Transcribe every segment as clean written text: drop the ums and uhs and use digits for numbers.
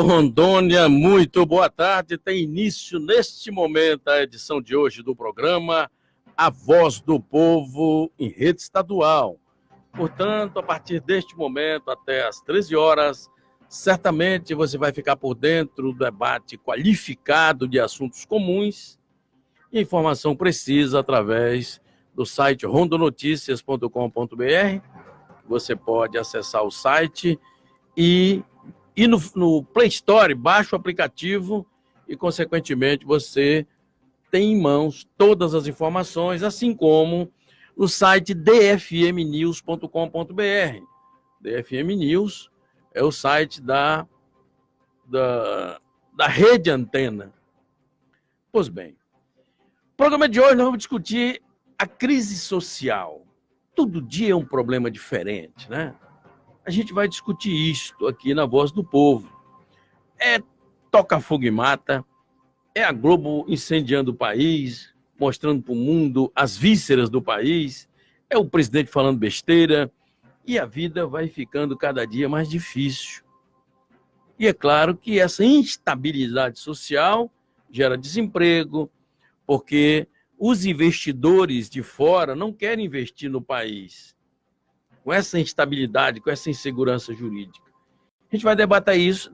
Rondônia, muito boa tarde. Tem início neste momento a edição de hoje do programa A Voz do Povo em rede estadual. Portanto, a partir deste momento até às 13 horas, certamente você vai ficar por dentro do debate qualificado de assuntos comuns e informação precisa através do site rondonoticias.com.br. Você pode acessar o site e no Play Store, baixa o aplicativo e, consequentemente, você tem em mãos todas as informações, assim como no site dfmnews.com.br. DFM News é o site da Rede Antena. Pois bem, no programa de hoje nós vamos discutir a crise social. Todo dia é um problema diferente, né? A gente vai discutir isto aqui na Voz do Povo. É toca fogo e mata, é a Globo incendiando o país, mostrando para o mundo as vísceras do país, é o presidente falando besteira, e a vida vai ficando cada dia mais difícil. E é claro que essa instabilidade social gera desemprego, porque os investidores de fora não querem investir no país. Com essa instabilidade, com essa insegurança jurídica. A gente vai debater isso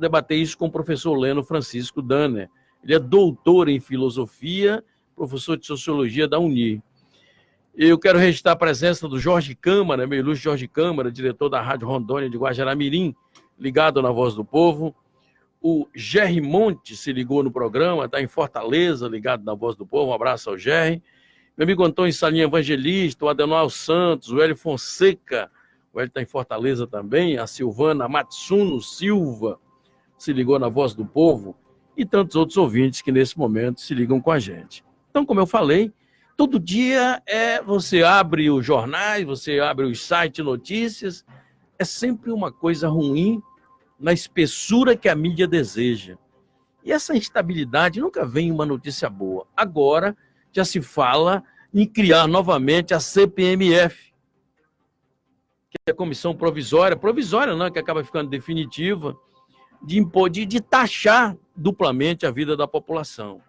com o professor Leno Francisco Danner. Ele é doutor em filosofia, professor de sociologia da Uni. Eu quero registrar a presença do Jorge Câmara, meu ilustre Jorge Câmara, diretor da Rádio Rondônia de Guajará-Mirim, ligado na Voz do Povo. O Gerry Monte se ligou no programa, está em Fortaleza, ligado na Voz do Povo. Um abraço ao Gerry. Meu amigo Antônio Salinha Evangelista, o Adenal Santos, o Hélio Fonseca, o Hélio está em Fortaleza também, a Silvana Matsuno Silva se ligou na Voz do Povo e tantos outros ouvintes que nesse momento se ligam com a gente. Então, como eu falei, todo dia você abre os jornais, você abre os sites de notícias, é sempre uma coisa ruim na espessura que a mídia deseja. E essa instabilidade nunca vem uma notícia boa. Agora já se fala em criar novamente a CPMF, que é a comissão provisória não, que acaba ficando definitiva, de taxar duplamente a vida da população.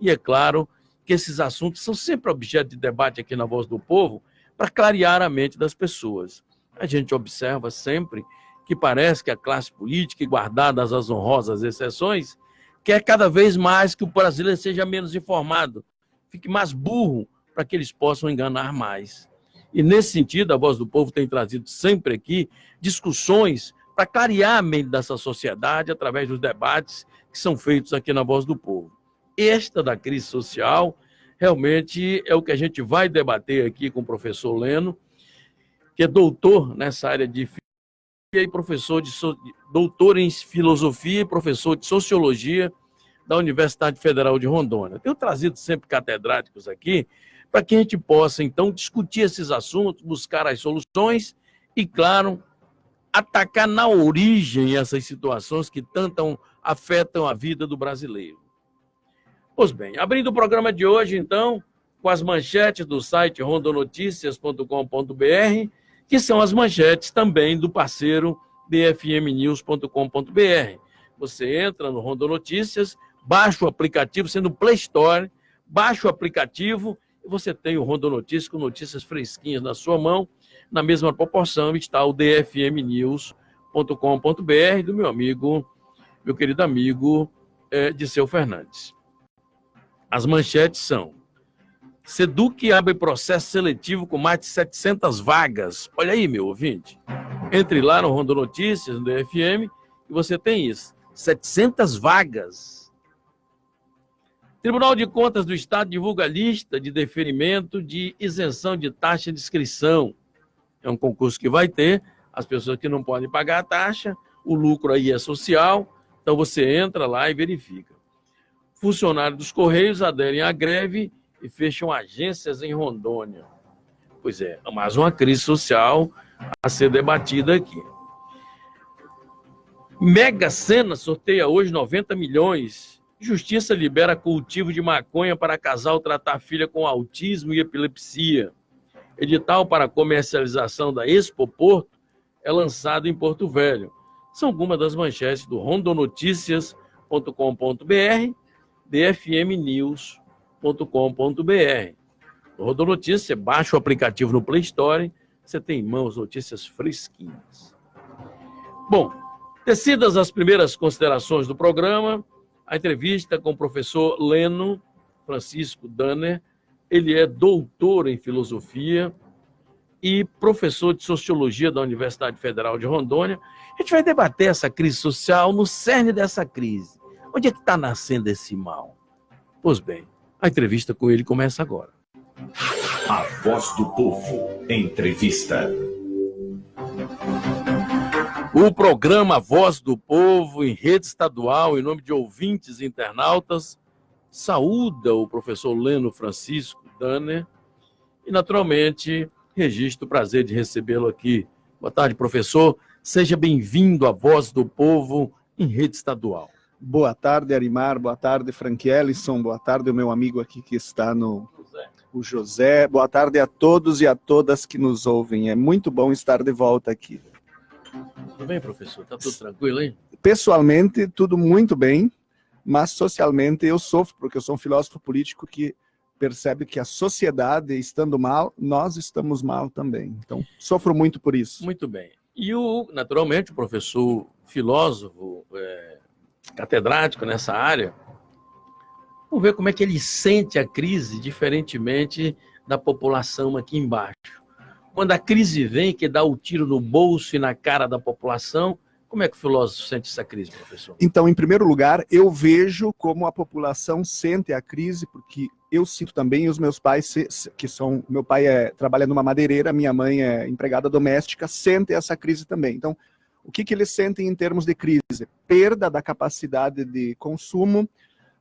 E é claro que esses assuntos são sempre objeto de debate aqui na Voz do Povo para clarear a mente das pessoas. A gente observa sempre que parece que a classe política, guardadas as honrosas exceções, quer cada vez mais que o brasileiro seja menos informado, fique mais burro, para que eles possam enganar mais. E, nesse sentido, a Voz do Povo tem trazido sempre aqui discussões para clarear a mente dessa sociedade através dos debates que são feitos aqui na Voz do Povo. Esta da crise social realmente é o que a gente vai debater aqui com o professor Leno, que é doutor nessa área de filosofia e doutor em filosofia e professor de sociologia da Universidade Federal de Rondônia. Tenho trazido sempre catedráticos aqui para que a gente possa, então, discutir esses assuntos, buscar as soluções e, claro, atacar na origem essas situações que tanto afetam a vida do brasileiro. Pois bem, abrindo o programa de hoje, então, com as manchetes do site rondonoticias.com.br, que são as manchetes também do parceiro dfmnews.com.br. Você entra no Rondonoticias, baixa o aplicativo, sendo Play Store, baixa o aplicativo e você tem o Rondonoticias com notícias fresquinhas na sua mão. Na mesma proporção está o dfmnews.com.br do meu querido amigo Disseu Fernandes. As manchetes são: Seduc abre processo seletivo com mais de 700 vagas. Olha aí, meu ouvinte. Entre lá no Rondonoticias, no DFM, e você tem isso. 700 vagas. Tribunal de Contas do Estado divulga lista de deferimento de isenção de taxa de inscrição. É um concurso que vai ter, as pessoas que não podem pagar a taxa, o lucro aí é social, então você entra lá e verifica. Funcionários dos Correios aderem à greve e fecham agências em Rondônia. Pois é, mais uma crise social a ser debatida aqui. Mega Sena sorteia hoje 90 milhões. Justiça libera cultivo de maconha para casal tratar filha com autismo e epilepsia. Edital para comercialização da Expo Porto é lançado em Porto Velho. são algumas das manchetes do rondonoticias.com.br, dfmnews.com.br. No Rodonotícias, você baixa o aplicativo no Play Store, você tem em mãos notícias fresquinhas. Bom, tecidas as primeiras considerações do programa, a entrevista com o professor Leno Francisco Danner. Ele é doutor em filosofia e professor de sociologia da Universidade Federal de Rondônia. A gente vai debater essa crise social, no cerne dessa crise. Onde é que está nascendo esse mal? Pois bem, a entrevista com ele começa agora. A Voz do Povo. Entrevista. O programa Voz do Povo, em rede estadual, em nome de ouvintes e internautas, saúda o professor Leno Francisco Danner e, naturalmente, registro o prazer de recebê-lo aqui. Boa tarde, professor. Seja bem-vindo à Voz do Povo, em rede estadual. Boa tarde, Arimar. Boa tarde, Frank Ellison. Boa tarde, o meu amigo aqui que está o José. Boa tarde a todos e a todas que nos ouvem. É muito bom estar de volta aqui. Tudo bem, professor? Está tudo tranquilo, hein? Pessoalmente, tudo muito bem, mas socialmente eu sofro, porque eu sou um filósofo político que percebe que a sociedade, estando mal, nós estamos mal também. Então, sofro muito por isso. Muito bem. E, naturalmente, o professor filósofo, catedrático nessa área, vamos ver como é que ele sente a crise, diferentemente da população aqui embaixo. Quando a crise vem, que dá o tiro no bolso e na cara da população, como é que o filósofo sente essa crise, professor? Então, em primeiro lugar, eu vejo como a população sente a crise, porque eu sinto também, e os meus pais, meu pai trabalha numa madeireira, minha mãe é empregada doméstica, sentem essa crise também. Então, o que eles sentem em termos de crise? Perda da capacidade de consumo,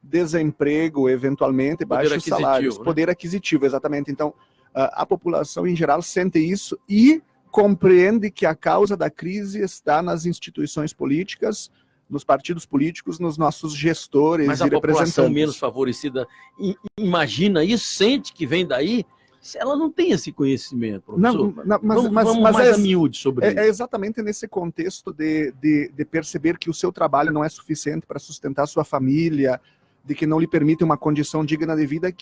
desemprego, eventualmente, baixos salários, poder aquisitivo, exatamente. Então, a população em geral sente isso e compreende que a causa da crise está nas instituições políticas, nos partidos políticos, nos nossos gestores e representantes. Mas a população menos favorecida imagina isso, sente que vem daí, ela não tem esse conhecimento, professor. Vamos mais a miúde sobre isso. É exatamente nesse contexto de perceber que o seu trabalho não é suficiente para sustentar sua família, de que não lhe permite uma condição digna de vida,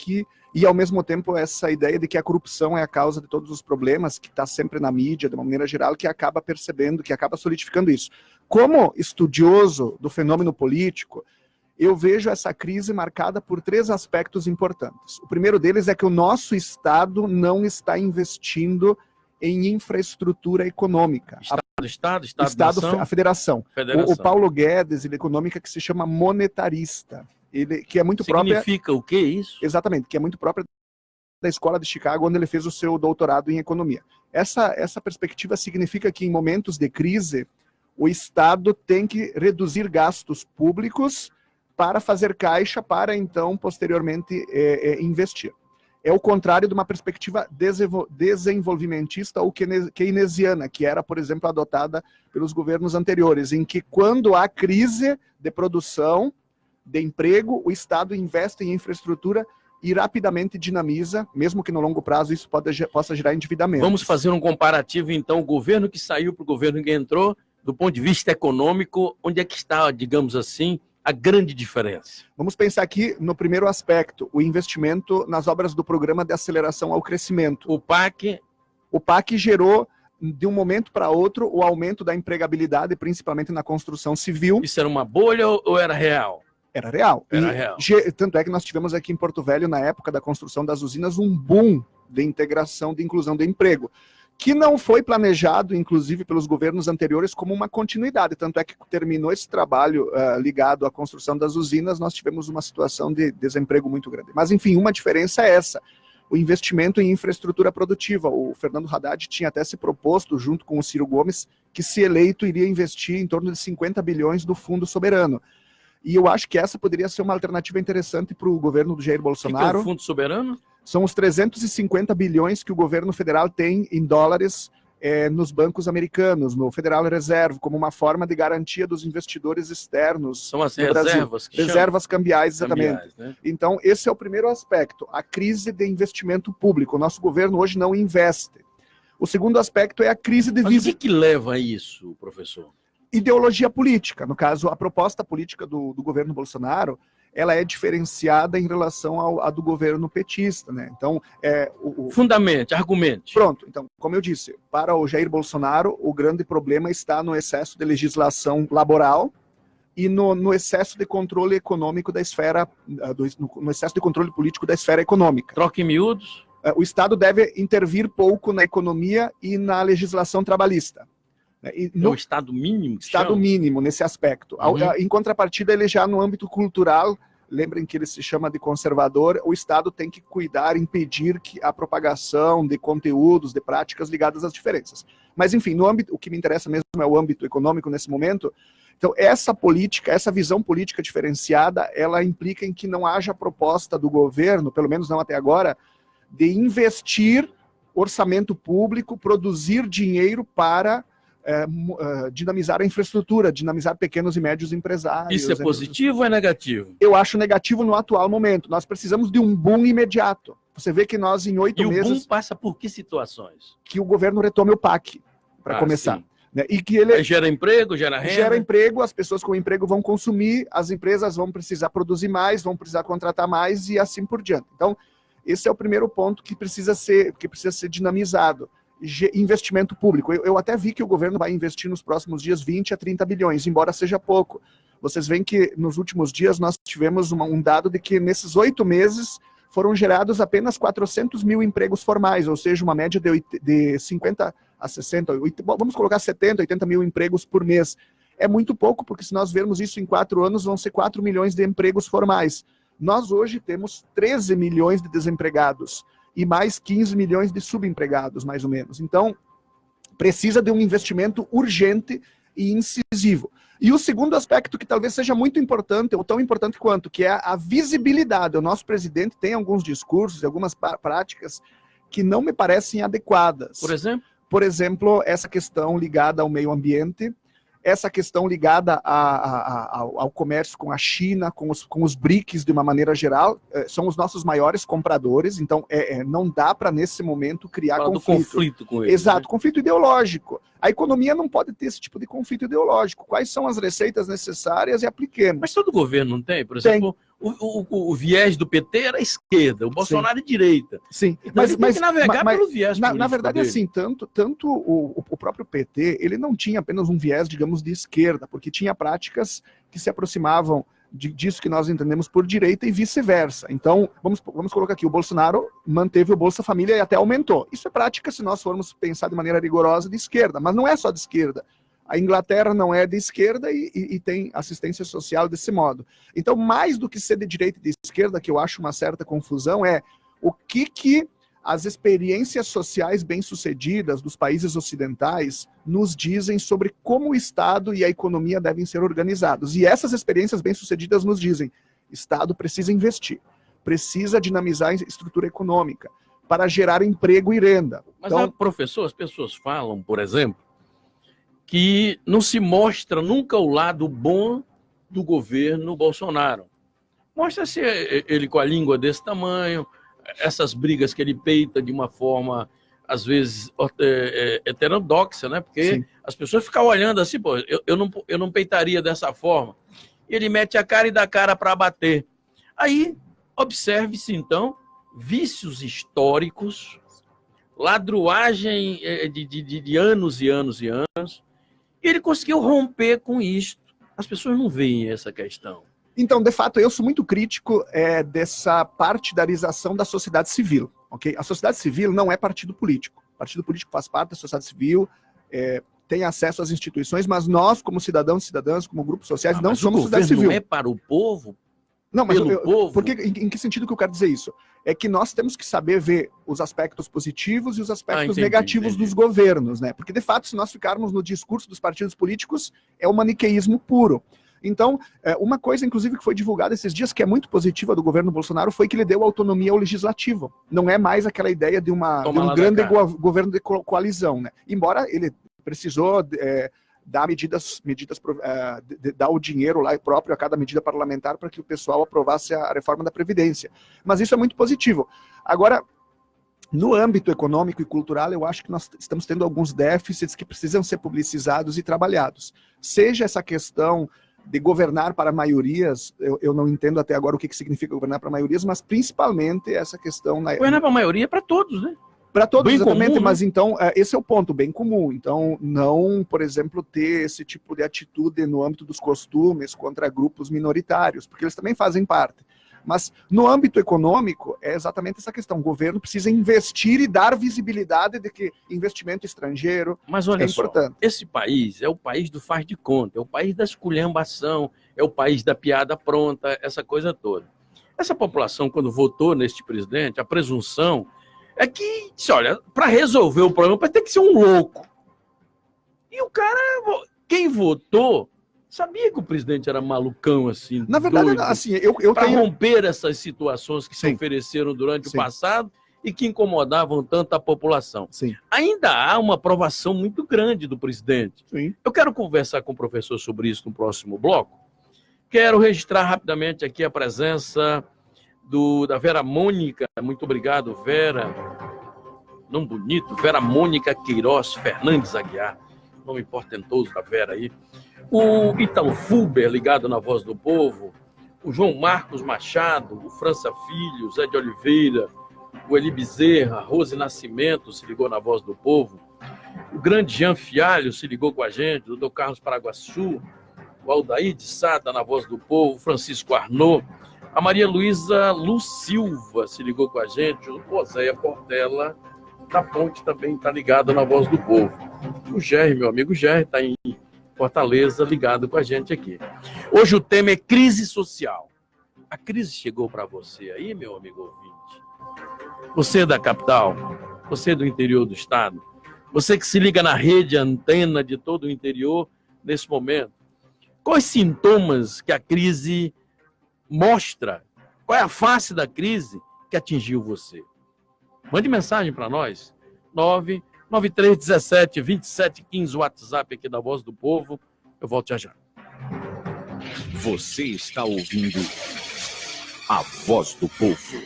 e ao mesmo tempo essa ideia de que a corrupção é a causa de todos os problemas, que está sempre na mídia, de uma maneira geral, que acaba percebendo, que acaba solidificando isso. Como estudioso do fenômeno político, eu vejo essa crise marcada por 3 aspectos importantes. O primeiro deles é que o nosso Estado não está investindo em infraestrutura econômica. Estado, a Federação. O Paulo Guedes, ele é econômica que se chama monetarista. Que é muito própria. Significa o que isso? Exatamente, que é muito própria da Escola de Chicago, onde ele fez o seu doutorado em economia. Essa perspectiva significa que em momentos de crise, o Estado tem que reduzir gastos públicos para fazer caixa, para então, posteriormente, investir. É o contrário de uma perspectiva desenvolvimentista ou keynesiana, que era, por exemplo, adotada pelos governos anteriores, em que quando há crise de produção, de emprego, o Estado investe em infraestrutura e rapidamente dinamiza, mesmo que no longo prazo isso possa gerar endividamento. Vamos fazer um comparativo, então, o governo que saiu para o governo que entrou, do ponto de vista econômico, onde é que está, digamos assim, a grande diferença? Vamos pensar aqui no primeiro aspecto, o investimento nas obras do Programa de Aceleração ao Crescimento. O PAC gerou, de um momento para outro, o aumento da empregabilidade, principalmente na construção civil. Isso era uma bolha ou era real? Era real. Era real. Tanto é que nós tivemos aqui em Porto Velho, na época da construção das usinas, um boom de integração, de inclusão de emprego, que não foi planejado, inclusive, pelos governos anteriores como uma continuidade. Tanto é que terminou esse trabalho ligado à construção das usinas, nós tivemos uma situação de desemprego muito grande. Mas, enfim, uma diferença é essa. O investimento em infraestrutura produtiva. O Fernando Haddad tinha até se proposto, junto com o Ciro Gomes, que, se eleito, iria investir em torno de 50 bilhões do Fundo Soberano. E eu acho que essa poderia ser uma alternativa interessante para o governo do Jair Bolsonaro. O que é o Fundo Soberano? São os 350 bilhões que o governo federal tem em dólares nos bancos americanos, no Federal Reserve, como uma forma de garantia dos investidores externos. São as reservas que reservas cambiais, exatamente. Cambiais, né? Então, esse é o primeiro aspecto, a crise de investimento público. O nosso governo hoje não investe. O segundo aspecto é a crise de Mas o que leva a isso, professor? ideologia política. No caso, a proposta política do governo Bolsonaro, ela é diferenciada em relação à do governo petista, né? Então, Fundamente, argumente. Pronto. Então, como eu disse, para o Jair Bolsonaro, o grande problema está no excesso de legislação laboral e no excesso de controle econômico da esfera, no excesso de controle político da esfera econômica. Troca em miúdos. O Estado deve intervir pouco na economia e na legislação trabalhista. No Estado mínimo? Estado mínimo, nesse aspecto. Em contrapartida, ele já no âmbito cultural, lembrem que ele se chama de conservador, o Estado tem que cuidar, impedir que a propagação de conteúdos, de práticas ligadas às diferenças. Mas, enfim, no âmbito, o que me interessa mesmo é o âmbito econômico nesse momento. Então, essa política, essa visão política diferenciada, ela implica em que não haja proposta do governo, pelo menos não até agora, de investir orçamento público, produzir dinheiro para dinamizar a infraestrutura, dinamizar pequenos e médios empresários. Isso é positivo ou é negativo? Eu acho negativo no atual momento. Nós precisamos de um boom imediato. Você vê que nós, em 8 meses... E o boom passa por que situações? Que o governo retome o PAC, para começar. Né? E que ele aí gera emprego, gera renda? Gera emprego, as pessoas com emprego vão consumir, as empresas vão precisar produzir mais, vão precisar contratar mais e assim por diante. Então, esse é o primeiro ponto que precisa ser dinamizado. Investimento público. Eu até vi que o governo vai investir nos próximos dias 20 a 30 bilhões, embora seja pouco. Vocês veem que nos últimos dias nós tivemos um dado de que nesses 8 meses foram gerados apenas 400 mil empregos formais, ou seja, uma média de 50 a 60, vamos colocar 70, 80 mil empregos por mês. É muito pouco, porque se nós vermos isso em 4 anos, vão ser 4 milhões de empregos formais. Nós hoje temos 13 milhões de desempregados e mais 15 milhões de subempregados, mais ou menos. Então, precisa de um investimento urgente e incisivo. E o segundo aspecto, que talvez seja muito importante, ou tão importante quanto, que é a visibilidade. O nosso presidente tem alguns discursos e algumas práticas que não me parecem adequadas. Por exemplo? Por exemplo, essa questão ligada ao meio ambiente, essa questão ligada ao comércio com a China, com os BRICS de uma maneira geral, são os nossos maiores compradores, então não dá para, nesse momento, criar conflito com eles. Exato, né? Conflito ideológico. A economia não pode ter esse tipo de conflito ideológico. Quais são as receitas necessárias e apliquemos. Mas todo governo não tem? Por exemplo, o viés do PT era a esquerda, o Bolsonaro é direita. Sim, então mas tem que navegar pelo viés político na verdade, dele. assim, tanto o próprio PT, ele não tinha apenas um viés, digamos, de esquerda, porque tinha práticas que se aproximavam disso que nós entendemos por direita e vice-versa. Então, vamos colocar aqui, o Bolsonaro manteve o Bolsa Família e até aumentou. Isso é prática, se nós formos pensar de maneira rigorosa, de esquerda, mas não é só de esquerda. A Inglaterra não é de esquerda e tem assistência social desse modo. Então, mais do que ser de direita e de esquerda, que eu acho uma certa confusão, é o que as experiências sociais bem-sucedidas dos países ocidentais nos dizem sobre como o Estado e a economia devem ser organizados. E essas experiências bem-sucedidas nos dizem: Estado precisa investir, precisa dinamizar a estrutura econômica para gerar emprego e renda. Mas, professor, as pessoas falam, por exemplo, que não se mostra nunca o lado bom do governo Bolsonaro. Mostra-se ele com a língua desse tamanho, essas brigas que ele peita de uma forma, às vezes, heterodoxa, né? Porque Sim. As pessoas ficam olhando assim, pô, eu não peitaria dessa forma. E ele mete a cara e dá cara para bater. Aí, observe-se, então, vícios históricos, ladruagem de anos e anos e anos, e ele conseguiu romper com isto. As pessoas não veem essa questão. Então, de fato, eu sou muito crítico dessa partidarização da sociedade civil. Okay? A sociedade civil não é partido político. O partido político faz parte da sociedade civil, tem acesso às instituições, mas nós, como cidadãos e cidadãs, como grupos sociais, não somos sociedade civil. Não é para o povo? Não, mas povo? Porque, em que sentido que eu quero dizer isso? É que nós temos que saber ver os aspectos positivos e os aspectos negativos dos governos, né? Porque, de fato, se nós ficarmos no discurso dos partidos políticos, é o maniqueísmo puro. Então, uma coisa, inclusive, que foi divulgada esses dias, que é muito positiva do governo Bolsonaro, foi que ele deu autonomia ao legislativo. Não é mais aquela ideia de um grande governo de coalizão, né? Embora ele precisou dar dar o dinheiro lá próprio a cada medida parlamentar para que o pessoal aprovasse a reforma da Previdência. Mas isso é muito positivo. Agora, No âmbito econômico e cultural, eu acho que nós estamos tendo alguns déficits que precisam ser publicizados e trabalhados. Seja essa questão de governar para maiorias, eu não entendo até agora o que significa governar para maiorias, mas principalmente essa questão... Governar para a maioria é para todos, né? Para todos, bem exatamente, comum, mas né? então, esse é o ponto, bem comum. Então, não, por exemplo, ter esse tipo de atitude no âmbito dos costumes contra grupos minoritários, porque eles também fazem parte. Mas no âmbito econômico, é exatamente essa questão. O governo precisa investir e dar visibilidade de que investimento estrangeiro Mas olha é só, importante. esse país é o país do faz de conta, é o país da esculhambação, é o país da piada pronta, essa coisa toda. Essa população, quando votou neste presidente, a presunção é que, olha, para resolver o problema vai ter que ser um louco. E o cara, quem votou, sabia que o presidente era malucão assim. Na verdade, doido, assim, eu para tenho... romper essas situações que se Sim. ofereceram durante Sim. o passado e que incomodavam tanto a população. Sim, Ainda há uma aprovação muito grande do presidente. sim. Eu quero conversar com o professor sobre isso no próximo bloco. Quero registrar rapidamente aqui a presença da Vera Mônica. Muito obrigado, Vera. Nome bonito, Vera Mônica Queiroz Fernandes Aguiar. Nome portentoso da Vera aí. O Ítalo Fulber, ligado na Voz do Povo. O João Marcos Machado, o França Filho, o Zé de Oliveira, o Eli Bezerra, a Rose Nascimento se ligou na Voz do Povo. O grande Jean Fialho se ligou com a gente, o Dr. Carlos Paraguaçu, o Aldair de Sada na Voz do Povo, Francisco Arnaud, a Maria Luísa Lu Silva se ligou com a gente, o Oséia Portela da Ponte também está ligado na Voz do Povo. O Gerry, meu amigo Gerry, está em Fortaleza, ligado com a gente aqui. Hoje o tema é crise social. A crise chegou para você aí, meu amigo ouvinte? Você é da capital? Você é do interior do estado? Você que se liga na rede antena de todo o interior nesse momento? Quais sintomas que a crise mostra? Qual é a face da crise que atingiu você? Mande mensagem para nós. 993172715, o WhatsApp aqui da Voz do Povo. Eu volto já já. Você está ouvindo a Voz do Povo.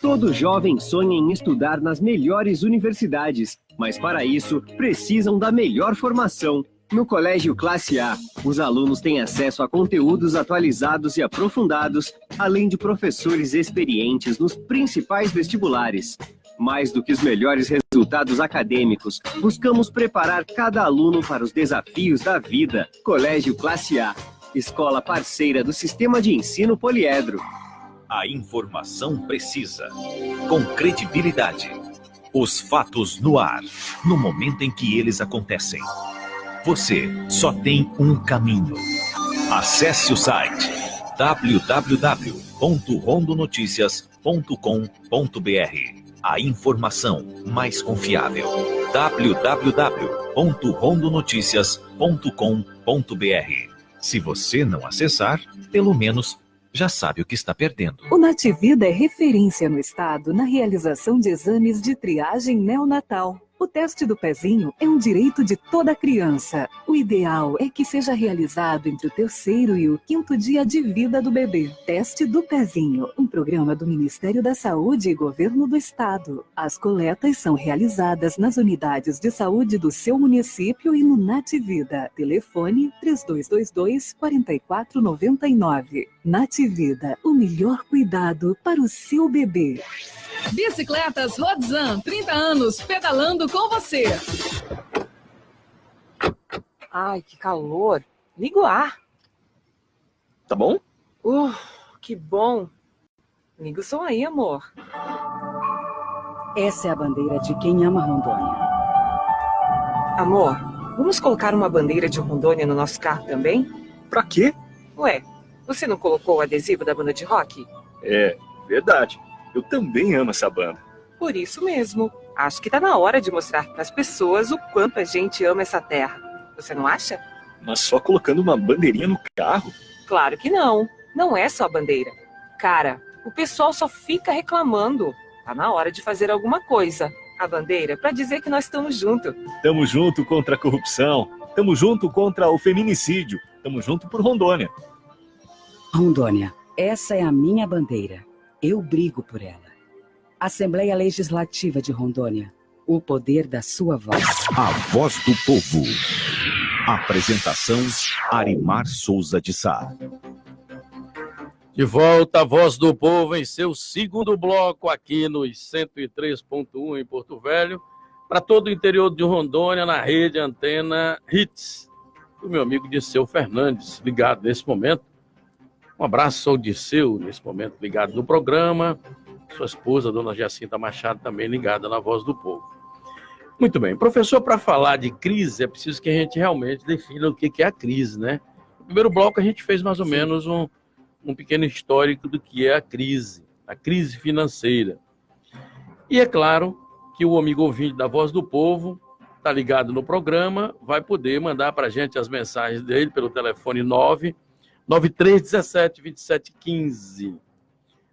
Todo jovem sonha em estudar nas melhores universidades, mas para isso precisam da melhor formação. No Colégio Classe A, os alunos têm acesso a conteúdos atualizados e aprofundados, além de professores experientes nos principais vestibulares. Mais do que os melhores resultados acadêmicos, buscamos preparar cada aluno para os desafios da vida. Colégio Classe A, escola parceira do Sistema de Ensino Poliedro. A informação precisa, com credibilidade. Os fatos no ar, no momento em que eles acontecem. Você só tem um caminho. Acesse o site www.rondonoticias.com.br. A informação mais confiável. www.rondonoticias.com.br. Se você não acessar, pelo menos já sabe o que está perdendo. O Nativida é referência no estado na realização de exames de triagem neonatal. O teste do pezinho é um direito de toda criança. O ideal é que seja realizado entre o 3º e o 5º dia de vida do bebê. Teste do pezinho, um programa do Ministério da Saúde e Governo do Estado. As coletas são realizadas nas unidades de saúde do seu município e no Nativida. Telefone 3222-4499. Nativida, o melhor cuidado para o seu bebê. Bicicletas Rodzan, 30 anos pedalando com você. Ai, que calor. Liga o ar. Tá bom? Que bom. Liga o som aí, amor. Essa é a bandeira de quem ama Rondônia. Amor, vamos colocar uma bandeira de Rondônia no nosso carro também? Pra quê? Ué, você não colocou o adesivo da banda de rock? É, verdade. Eu também amo essa banda. Por isso mesmo. Acho que tá na hora de mostrar para as pessoas o quanto a gente ama essa terra. Você não acha? Mas só colocando uma bandeirinha no carro? Claro que não. Não é só a bandeira. Cara, o pessoal só fica reclamando. Tá na hora de fazer alguma coisa. A bandeira para dizer que nós estamos juntos. Tamo junto contra a corrupção. Tamo junto contra o feminicídio. Tamo junto por Rondônia. Rondônia, essa é a minha bandeira. Eu brigo por ela. Assembleia Legislativa de Rondônia. O poder da sua voz. A Voz do Povo. Apresentação: Arimar Souza de Sá. De volta a Voz do Povo em seu segundo bloco aqui nos 103.1 em Porto Velho, para todo o interior de Rondônia, na rede Antena Hits. O meu amigo Dirceu Fernandes, ligado nesse momento. Um abraço ao Dirceu, nesse momento ligado no programa. Sua esposa, dona Jacinta Machado, também ligada na Voz do Povo. Muito bem. Professor, para falar de crise, é preciso que a gente realmente defina o que é a crise, né? No primeiro bloco, a gente fez mais ou menos um pequeno histórico do que é a crise financeira. E é claro que o amigo ouvinte da Voz do Povo está ligado no programa, vai poder mandar para a gente as mensagens dele pelo telefone 993172715.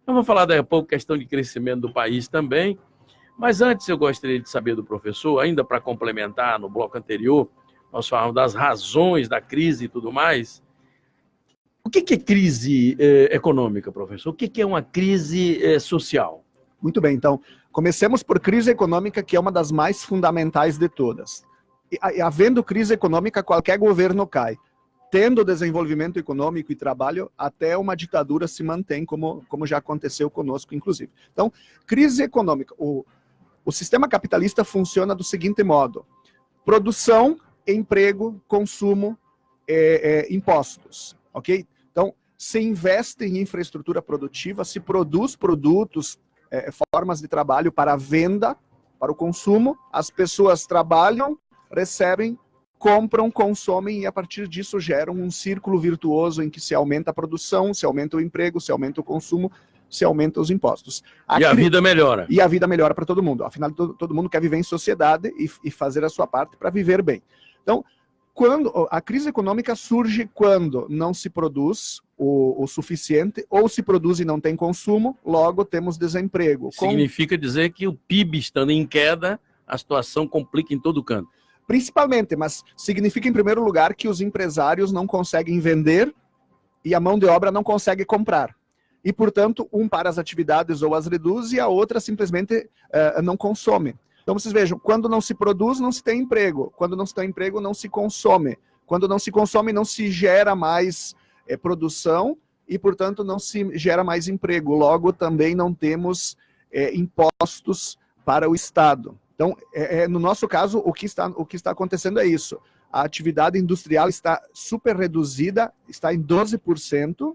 Vamos falar daqui a pouco questão de crescimento do país também, mas antes eu gostaria de saber do professor, ainda para complementar no bloco anterior, nós falamos das razões da crise e tudo mais. O que é crise econômica, professor? O que é uma crise social? Muito bem, então, comecemos por crise econômica, que é uma das mais fundamentais de todas. E, havendo crise econômica, qualquer governo cai. Tendo desenvolvimento econômico e trabalho, até uma ditadura se mantém, como já aconteceu conosco, inclusive. Então, crise econômica. O sistema capitalista funciona do seguinte modo: produção, emprego, consumo, impostos, ok? Então, se investe em infraestrutura produtiva, se produz produtos, formas de trabalho para a venda, para o consumo, as pessoas trabalham, recebem, compram, consomem e a partir disso geram um círculo virtuoso em que se aumenta a produção, se aumenta o emprego, se aumenta o consumo, se aumenta os impostos. A vida melhora. E a vida melhora para todo mundo. Afinal, todo mundo quer viver em sociedade e fazer a sua parte para viver bem. Então, quando a crise econômica surge quando não se produz o suficiente, ou se produz e não tem consumo, logo temos desemprego. Significa dizer que o PIB estando em queda, a situação complica em todo canto. Principalmente, mas significa em primeiro lugar que os empresários não conseguem vender e a mão de obra não consegue comprar. E, portanto, um para as atividades ou as reduz e a outra simplesmente não consome. Então, vocês vejam, quando não se produz, não se tem emprego. Quando não se tem emprego, não se consome. Quando não se consome, não se gera mais produção e, portanto, não se gera mais emprego. Logo, também não temos impostos para o Estado. Então, no nosso caso, o que está acontecendo é isso. A atividade industrial está super reduzida, está em 12%.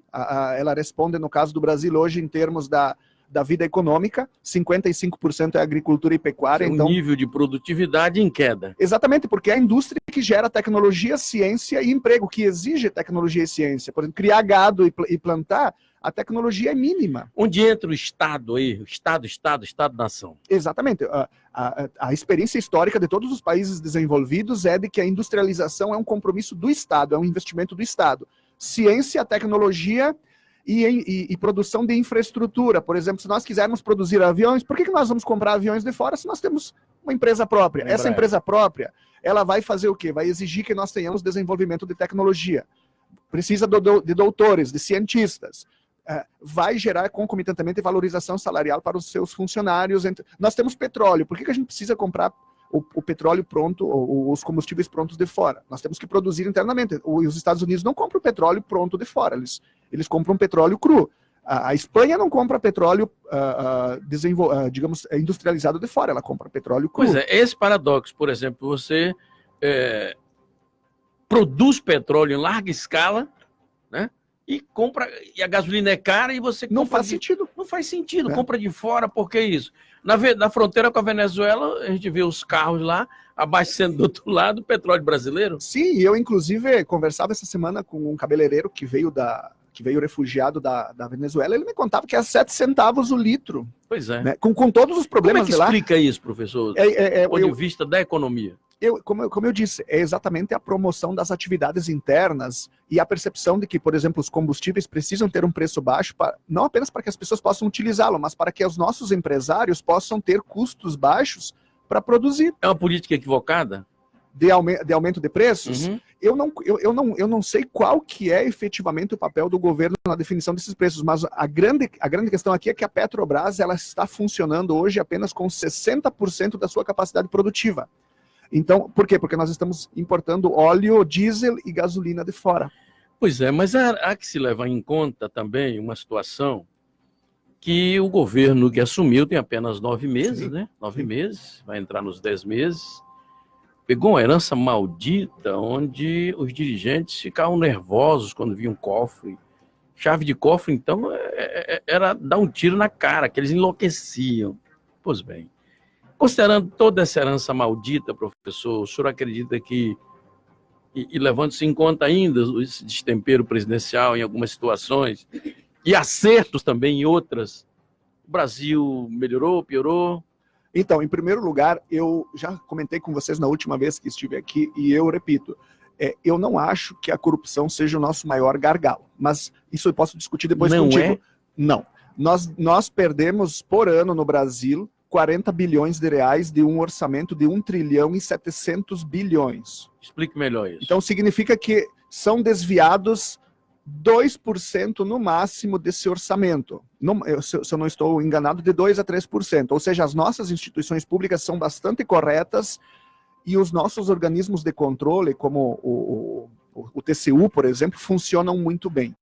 Ela responde, no caso do Brasil, hoje, em termos da vida econômica, 55% é agricultura e pecuária. Então, nível de produtividade em queda. Exatamente, porque é a indústria que gera tecnologia, ciência e emprego, que exige tecnologia e ciência. Por exemplo, criar gado e plantar, a tecnologia é mínima. Onde entra o Estado aí? O Estado-nação. Exatamente. A experiência histórica de todos os países desenvolvidos é de que a industrialização é um compromisso do Estado, é um investimento do Estado. Ciência, tecnologia e produção de infraestrutura. Por exemplo, se nós quisermos produzir aviões, por que nós vamos comprar aviões de fora se nós temos uma empresa própria? Essa empresa própria, ela vai fazer o quê? Vai exigir que nós tenhamos desenvolvimento de tecnologia. Precisa de doutores, de cientistas. Vai gerar concomitantemente valorização salarial para os seus funcionários. Nós temos petróleo. Por que a gente precisa comprar o petróleo pronto, ou os combustíveis prontos de fora? Nós temos que produzir internamente. Os Estados Unidos não compram petróleo pronto de fora. Eles compram petróleo cru. A Espanha não compra petróleo, digamos, industrializado de fora. Ela compra petróleo cru. Pois é, esse paradoxo, por exemplo, você produz petróleo em larga escala, né? E a gasolina é cara e você compra. Não faz sentido. Não faz sentido. Compra de fora, por que isso? Na fronteira com a Venezuela, a gente vê os carros lá abastecendo do outro lado o petróleo brasileiro. Sim, eu inclusive conversava essa semana com um cabeleireiro que veio refugiado da Venezuela. Ele me contava que é 7 centavos o litro. Pois é. Né? Com todos os problemas de lá. Como é que explica isso, professor? Do ponto de vista da economia. Como eu disse, é exatamente a promoção das atividades internas e a percepção de que, por exemplo, os combustíveis precisam ter um preço baixo, não apenas para que as pessoas possam utilizá-lo, mas para que os nossos empresários possam ter custos baixos para produzir. É uma política equivocada? de aumento de preços, Uhum. eu não sei qual que é efetivamente o papel do governo na definição desses preços, mas a grande questão aqui é que a Petrobras ela está funcionando hoje apenas com 60% da sua capacidade produtiva. Então, por quê? Porque nós estamos importando óleo, diesel e gasolina de fora. Pois é, mas há que se levar em conta também uma situação que o governo que assumiu tem apenas 9 meses, Sim. né? 9 meses, vai entrar nos 10 meses. Pegou uma herança maldita, onde os dirigentes ficavam nervosos quando viam cofre. Chave de cofre, então, era dar um tiro na cara, que eles enlouqueciam. Pois bem, considerando toda essa herança maldita, professor, o senhor acredita que, e levando-se em conta ainda esse destempero presidencial em algumas situações, e acertos também em outras, o Brasil melhorou, piorou? Então, em primeiro lugar, eu já comentei com vocês na última vez que estive aqui, e eu repito, eu não acho que a corrupção seja o nosso maior gargalo, mas isso eu posso discutir depois Não contigo. é? Não. Nós perdemos por ano no Brasil 40 bilhões de reais de um orçamento de 1 trilhão e 700 bilhões. Explique melhor isso. Então significa que são desviados 2% no máximo desse orçamento. Se eu não estou enganado, de 2% a 3%. Ou seja, as nossas instituições públicas são bastante corretas e os nossos organismos de controle, como o TCU, por exemplo, funcionam muito bem.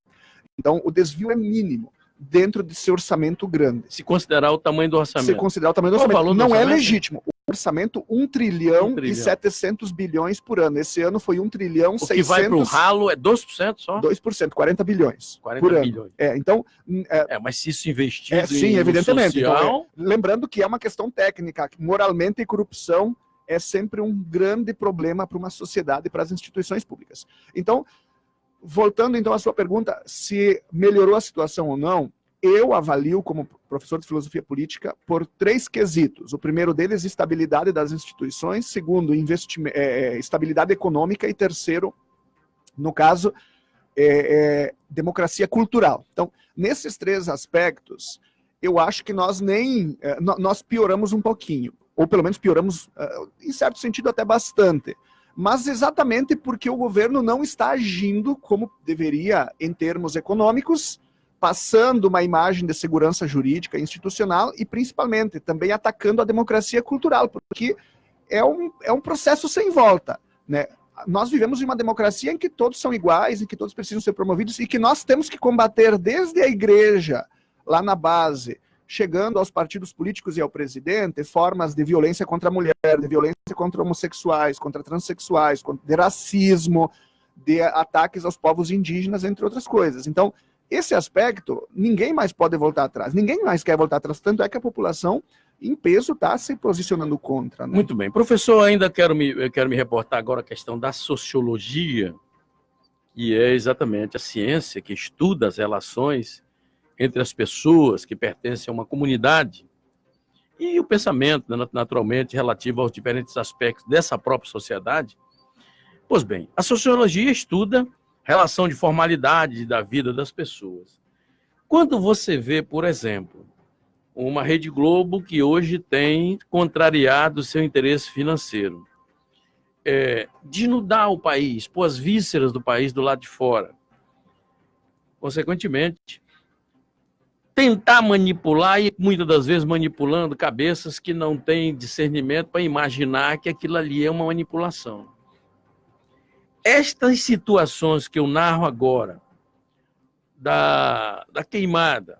Então, o desvio é mínimo dentro desse orçamento grande. Se considerar o tamanho do orçamento. Se considerar o tamanho do Qual o orçamento. valor do Não é orçamento? legítimo. O orçamento, 1 trilhão, 1 trilhão e 700 bilhões por ano. Esse ano foi 1 trilhão, O que vai para o 600... ralo é 2% só? 2%, 40 bilhões 40 por ano. bilhões. Então, Mas se isso investido sim, em evidentemente. social... Então, lembrando que é uma questão técnica. Moralmente, a corrupção é sempre um grande problema para uma sociedade e para as instituições públicas. Então, voltando então à sua pergunta, se melhorou a situação ou não, eu avalio como professor de filosofia política por 3 quesitos. O primeiro deles, estabilidade das instituições. Segundo, estabilidade econômica. E terceiro, no caso, democracia cultural. Então, nesses 3 aspectos, eu acho que nós pioramos um pouquinho. Ou pelo menos pioramos, em certo sentido, até bastante. Mas exatamente porque o governo não está agindo como deveria em termos econômicos, passando uma imagem de segurança jurídica institucional e, principalmente, também atacando a democracia cultural, porque é um processo sem volta, né? Nós vivemos em uma democracia em que todos são iguais, em que todos precisam ser promovidos e que nós temos que combater desde a igreja, lá na base, chegando aos partidos políticos e ao presidente, formas de violência contra a mulher, de violência contra homossexuais, contra transexuais, de racismo, de ataques aos povos indígenas, entre outras coisas. Então, esse aspecto, ninguém mais pode voltar atrás. Ninguém mais quer voltar atrás. Tanto é que a população, em peso, está se posicionando contra. Né? Muito bem. Professor, ainda quero me reportar agora a questão da sociologia, que é exatamente a ciência que estuda as relações entre as pessoas que pertencem a uma comunidade e o pensamento, naturalmente, relativo aos diferentes aspectos dessa própria sociedade. Pois bem, a sociologia estuda relação de formalidade da vida das pessoas. Quando você vê, por exemplo, uma Rede Globo que hoje tem contrariado seu interesse financeiro, desnudar o país, pôr as vísceras do país do lado de fora, consequentemente, tentar manipular e muitas das vezes manipulando cabeças que não têm discernimento para imaginar que aquilo ali é uma manipulação. Estas situações que eu narro agora, da queimada,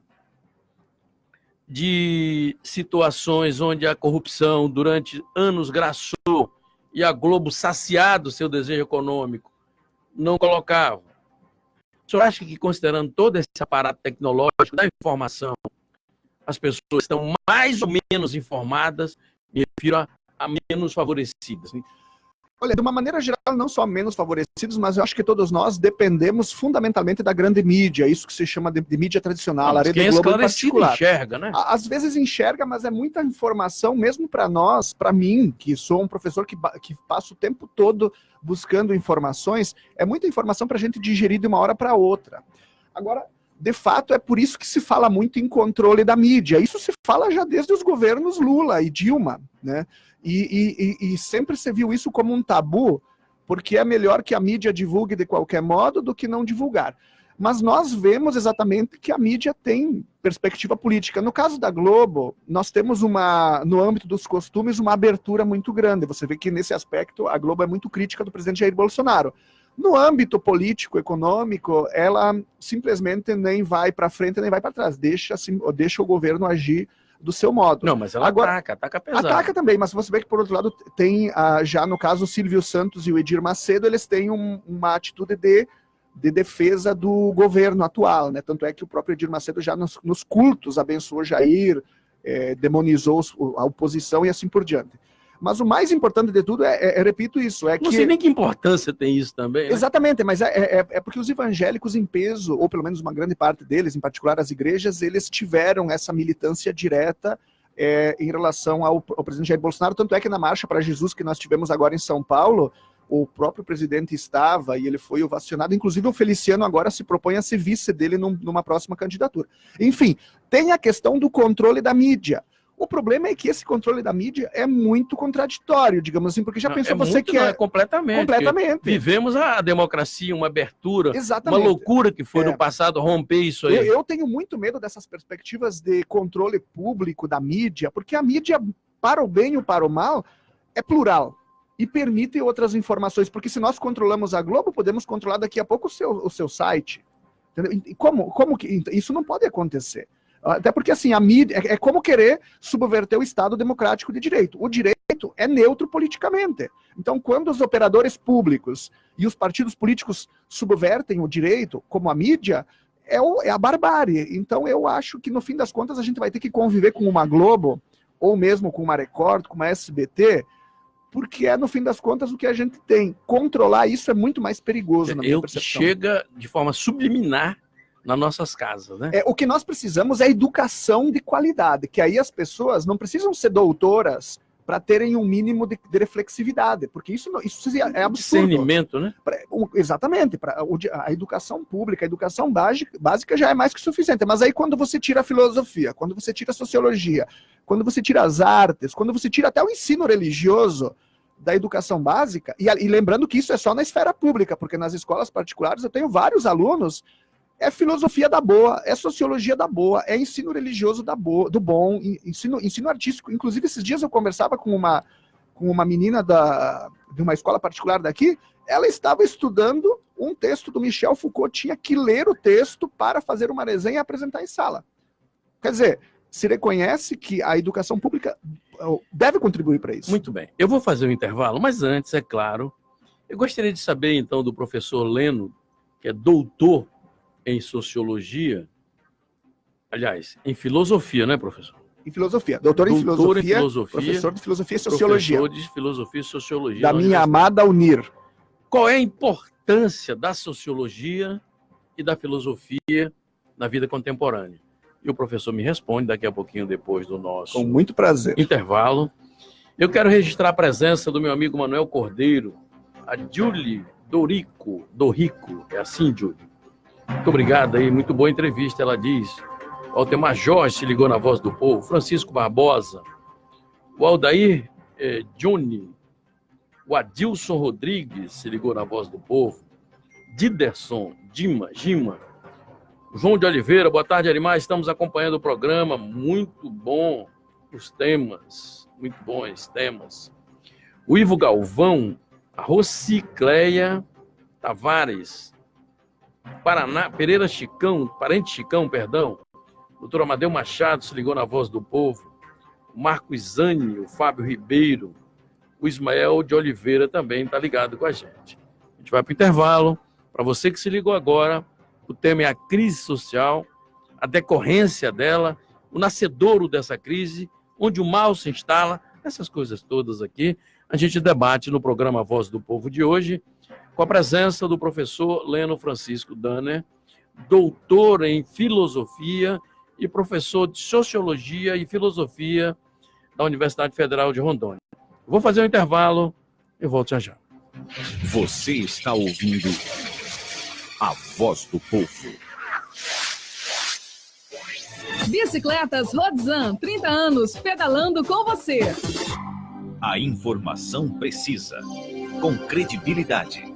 de situações onde a corrupção durante anos graçou e a Globo, saciado seu desejo econômico, não colocava. O senhor acha que, considerando todo esse aparato tecnológico da informação, as pessoas estão mais ou menos informadas, me refiro a menos favorecidas? Olha, de uma maneira geral, não só menos favorecidos, mas eu acho que todos nós dependemos fundamentalmente da grande mídia, isso que se chama de mídia tradicional, a Rede quem é Globo em esclarecido particular. enxerga, né? Às vezes enxerga, mas é muita informação, mesmo para nós, para mim, que sou um professor que passo o tempo todo buscando informações, é muita informação para a gente digerir de uma hora para outra. Agora, de fato, é por isso que se fala muito em controle da mídia. Isso se fala já desde os governos Lula e Dilma, né? E sempre se viu isso como um tabu, porque é melhor que a mídia divulgue de qualquer modo do que não divulgar. Mas nós vemos exatamente que a mídia tem perspectiva política. No caso da Globo, nós temos no âmbito dos costumes, uma abertura muito grande. Você vê que nesse aspecto a Globo é muito crítica do presidente Jair Bolsonaro. No âmbito político, econômico, ela simplesmente nem vai para frente nem vai para trás, deixa o governo agir do seu modo. Não, mas ela ataca pesado. Ataca também, mas você vê que, por outro lado, tem já no caso o Silvio Santos e o Edir Macedo, eles têm uma atitude de defesa do governo atual, né? Tanto é que o próprio Edir Macedo já nos cultos abençoou Jair, demonizou a oposição e assim por diante. Mas o mais importante de tudo repito isso, é que... Não sei nem que importância tem isso também, né? Exatamente, mas é porque os evangélicos em peso, ou pelo menos uma grande parte deles, em particular as igrejas, eles tiveram essa militância direta em relação ao presidente Jair Bolsonaro, tanto é que na Marcha para Jesus que nós tivemos agora em São Paulo, o próprio presidente estava e ele foi ovacionado, inclusive o Feliciano agora se propõe a ser vice dele numa próxima candidatura. Enfim, tem a questão do controle da mídia. O problema é que esse controle da mídia é muito contraditório, digamos assim, porque já pensou você muito, que é... Completamente. Vivemos a democracia, uma abertura, exatamente, uma loucura que foi no passado romper isso aí. Eu tenho muito medo dessas perspectivas de controle público da mídia, porque a mídia, para o bem ou para o mal, é plural e permite outras informações, porque se nós controlamos a Globo, podemos controlar daqui a pouco o seu site. Entendeu? Como que isso não pode acontecer? Até porque, assim, a mídia é como querer subverter o Estado democrático de direito. O direito é neutro politicamente. Então, quando os operadores públicos e os partidos políticos subvertem o direito, como a mídia, é a barbárie. Então, eu acho que, no fim das contas, a gente vai ter que conviver com uma Globo, ou mesmo com uma Record, com uma SBT, porque no fim das contas, o que a gente tem. Controlar isso é muito mais perigoso, na minha percepção. Chega de forma subliminar nas nossas casas, né? O que nós precisamos é educação de qualidade, que aí as pessoas não precisam ser doutoras para terem um mínimo de reflexividade, porque isso é absurdo. Discernimento, né? Exatamente. A educação pública, a educação básica já é mais que suficiente, mas aí quando você tira a filosofia, quando você tira a sociologia, quando você tira as artes, quando você tira até o ensino religioso da educação básica, e lembrando que isso é só na esfera pública, porque nas escolas particulares eu tenho vários alunos. É filosofia da boa, é sociologia da boa, é ensino religioso do bom, ensino artístico. Inclusive, esses dias eu conversava com uma menina de uma escola particular daqui, ela estava estudando um texto do Michel Foucault, tinha que ler o texto para fazer uma resenha e apresentar em sala. Quer dizer, se reconhece que a educação pública deve contribuir para isso. Muito bem. Eu vou fazer um intervalo, mas antes, é claro, eu gostaria de saber, então, do professor Leno, que é doutor em sociologia, aliás, em filosofia, não é, professor? Em filosofia. Doutor em filosofia, professor de filosofia e sociologia. Professor de filosofia e sociologia. Da minha amada Unir. Qual é a importância da sociologia e da filosofia na vida contemporânea? E o professor me responde daqui a pouquinho depois do nosso com muito prazer. Intervalo. Eu quero registrar a presença do meu amigo Manuel Cordeiro, a Julie Dorico, é assim, Julie? Muito obrigado aí, muito boa entrevista, ela diz. O Altemar Jorge se ligou na Voz do Povo, Francisco Barbosa, o Aldair Johnny, o Adilson Rodrigues se ligou na Voz do Povo, Diderson, Gima, João de Oliveira, boa tarde, animais, estamos acompanhando o programa, muito bom os temas, muito bons temas. O Ivo Galvão, a Rocicleia Tavares, Paraná, Pereira Chicão, parente Chicão, perdão. Doutor Amadeu Machado se ligou na Voz do Povo. O Marco Izani, o Fábio Ribeiro. O Ismael de Oliveira também está ligado com a gente. A gente vai para o intervalo. Para você que se ligou agora, o tema é a crise social, a decorrência dela, o nascedouro dessa crise, onde o mal se instala, essas coisas todas aqui. A gente debate no programa Voz do Povo de hoje, com a presença do professor Leno Francisco Danner, doutor em filosofia e professor de sociologia e filosofia da Universidade Federal de Rondônia. Vou fazer um intervalo e volto já já. Você está ouvindo a Voz do Povo. Bicicletas Rodzan, 30 anos pedalando com você. A informação precisa, com credibilidade.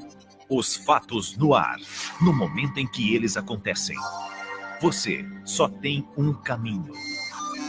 Os fatos no ar, no momento em que eles acontecem. Você só tem um caminho.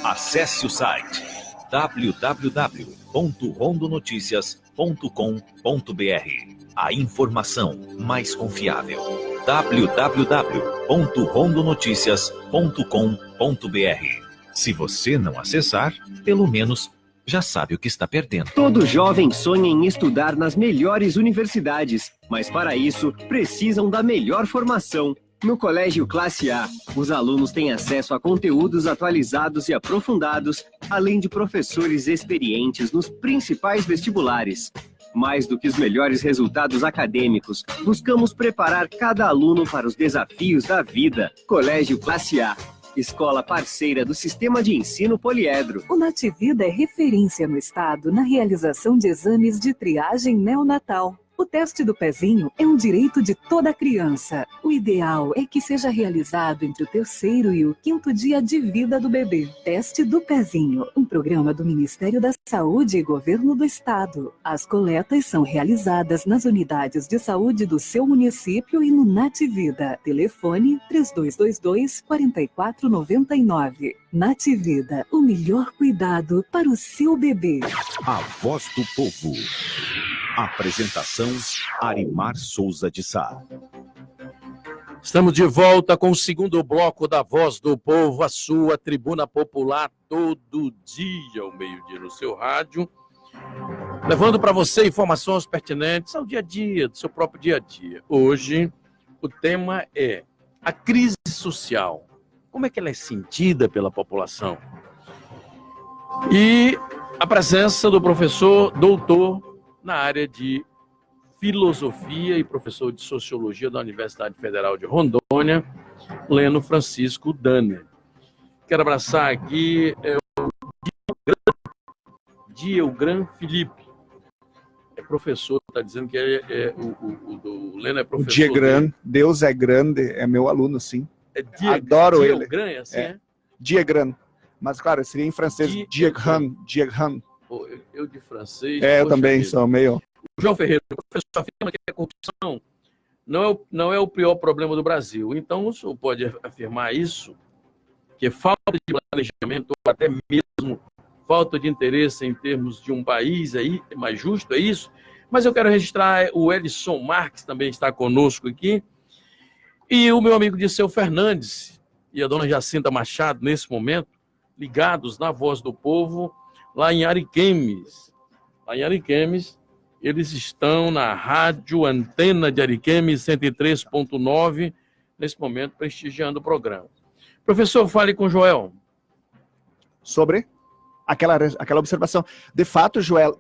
Acesse o site www.rondonoticias.com.br. A informação mais confiável. www.rondonoticias.com.br. Se você não acessar, pelo menos já sabe o que está perdendo. Todo jovem sonha em estudar nas melhores universidades, mas para isso precisam da melhor formação. No Colégio Classe A, os alunos têm acesso a conteúdos atualizados e aprofundados, além de professores experientes nos principais vestibulares. Mais do que os melhores resultados acadêmicos, buscamos preparar cada aluno para os desafios da vida. Colégio Classe A, escola parceira do Sistema de Ensino Poliedro. O Nativida é referência no estado na realização de exames de triagem neonatal. O teste do pezinho é um direito de toda criança. O ideal é que seja realizado entre o 3º e o 5º dia de vida do bebê. Teste do pezinho, um programa do Ministério da Saúde e Governo do Estado. As coletas são realizadas nas unidades de saúde do seu município e no Nativida. Telefone 3222-4499. Nativida, o melhor cuidado para o seu bebê. A Voz do Povo. Apresentação: Arimar Souza de Sá. Estamos de volta com o segundo bloco da Voz do Povo, a sua tribuna popular, todo dia ao meio-dia no seu rádio, levando para você informações pertinentes ao dia a dia, do seu próprio dia a dia. Hoje, o tema é a crise social. Como é que ela é sentida pela população? E a presença do professor doutor na área de filosofia e professor de sociologia da Universidade Federal de Rondônia, Leno Francisco Danner. Quero abraçar aqui o Dielgran Felipe. É professor, está dizendo que o Leno é professor. O Dielgran, Deus é grande, é meu aluno, sim. Adoro ele. Dielgran, é assim, é? Dielgran. Mas, claro, seria em francês Dielgran. Dielgran. Eu de francês. Eu também sou meio. O João Ferreira, o professor, afirma que a corrupção não é o pior problema do Brasil. Então, o senhor pode afirmar isso? Que falta de planejamento, ou até mesmo falta de interesse em termos de um país aí mais justo, é isso? Mas eu quero registrar o Edson Marques, também está conosco aqui, e o meu amigo Disseu Fernandes e a dona Jacinta Machado, nesse momento, ligados na Voz do Povo, lá em Ariquemes. Lá em Ariquemes, eles estão na Rádio Antena de Ariquemes 103.9, nesse momento, prestigiando o programa. Professor, fale com o Joel. Sobre aquela observação. De fato, Joel,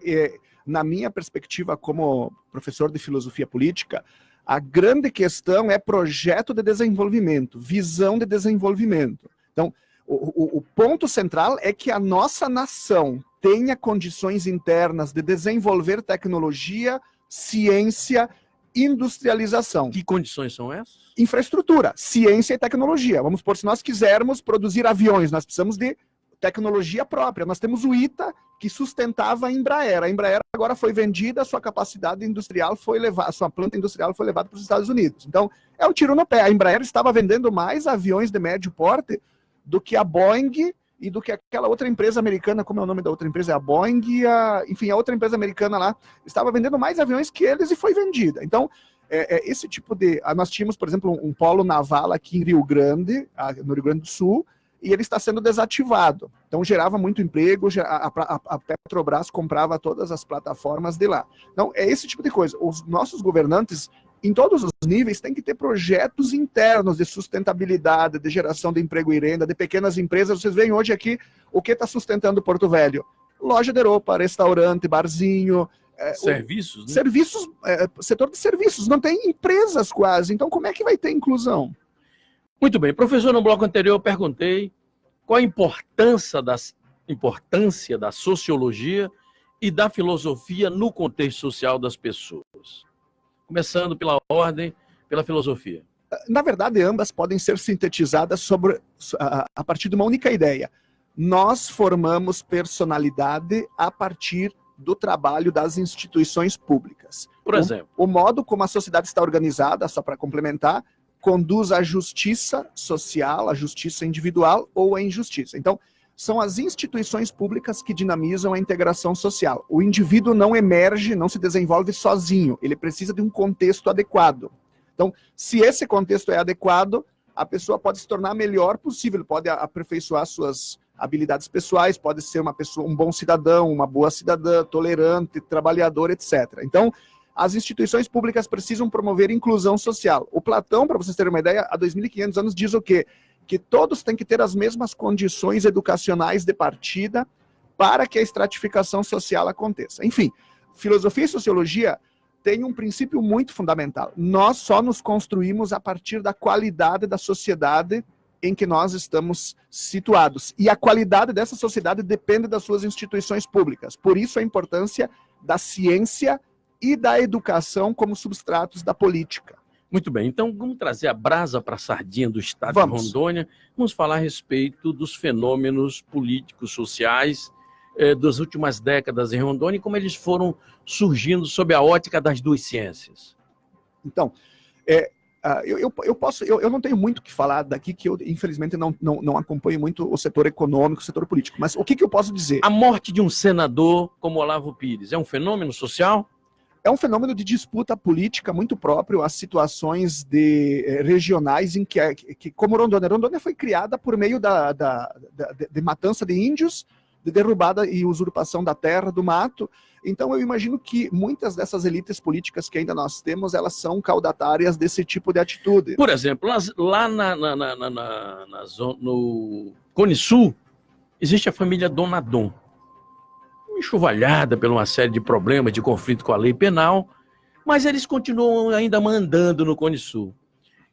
na minha perspectiva como professor de filosofia política, a grande questão é projeto de desenvolvimento, visão de desenvolvimento. Então, o ponto central é que a nossa nação tenha condições internas de desenvolver tecnologia, ciência, industrialização. Que condições são essas? Infraestrutura, ciência e tecnologia. Vamos supor, se nós quisermos produzir aviões, nós precisamos de tecnologia própria. Nós temos o ITA, que sustentava a Embraer. A Embraer agora foi vendida, a sua capacidade industrial foi levada, a sua planta industrial foi levada para os Estados Unidos. Então, é um tiro no pé. A Embraer estava vendendo mais aviões de médio porte do que a Boeing e do que aquela outra empresa americana, como é o nome da outra empresa? É a Boeing e a outra empresa americana lá, estava vendendo mais aviões que eles e foi vendida. Então, esse tipo de... Nós tínhamos, por exemplo, um polo naval aqui em Rio Grande, no Rio Grande do Sul, e ele está sendo desativado. Então, gerava muito emprego, a Petrobras comprava todas as plataformas de lá. Então, é esse tipo de coisa. Os nossos governantes, em todos os níveis, têm que ter projetos internos de sustentabilidade, de geração de emprego e renda, de pequenas empresas. Vocês veem hoje aqui o que está sustentando Porto Velho. Loja de roupa, restaurante, barzinho. Serviços, né? Serviços, setor de serviços. Não tem empresas quase. Então, como é que vai ter inclusão? Muito bem. Professor, no bloco anterior eu perguntei qual a importância da sociologia e da filosofia no contexto social das pessoas. Começando pela ordem, pela filosofia. Na verdade, ambas podem ser sintetizadas a partir de uma única ideia. Nós formamos personalidade a partir do trabalho das instituições públicas. Por exemplo? O modo como a sociedade está organizada, só para complementar, conduz à justiça social, à justiça individual ou à injustiça. Então, são as instituições públicas que dinamizam a integração social. O indivíduo não emerge, não se desenvolve sozinho, ele precisa de um contexto adequado. Então, se esse contexto é adequado, a pessoa pode se tornar a melhor possível, pode aperfeiçoar suas habilidades pessoais, pode ser uma pessoa, um bom cidadão, uma boa cidadã, tolerante, trabalhador, etc. Então, as instituições públicas precisam promover inclusão social. O Platão, para vocês terem uma ideia, há 2.500 anos diz o quê? Que todos têm que ter as mesmas condições educacionais de partida para que a estratificação social aconteça. Enfim, filosofia e sociologia têm um princípio muito fundamental. Nós só nos construímos a partir da qualidade da sociedade em que nós estamos situados. E a qualidade dessa sociedade depende das suas instituições públicas. Por isso a importância da ciência e da educação como substratos da política. Muito bem, então vamos trazer a brasa para a sardinha do estado de Rondônia. Vamos falar a respeito dos fenômenos políticos, sociais das últimas décadas em Rondônia e como eles foram surgindo sob a ótica das duas ciências. Então, eu não tenho muito o que falar daqui, que eu, infelizmente, não acompanho muito o setor econômico, o setor político. Mas o que eu posso dizer? A morte de um senador como Olavo Pires é um fenômeno social? É um fenômeno de disputa política muito próprio às situações regionais em que como Rondônia foi criada por meio de matança de índios, de derrubada e usurpação da terra, do mato. Então eu imagino que muitas dessas elites políticas que ainda nós temos, elas são caudatárias desse tipo de atitude. Por exemplo, lá no Cone Sul, existe a família Donadon, enxovalhada por uma série de problemas de conflito com a lei penal, mas eles continuam ainda mandando no Cone Sul.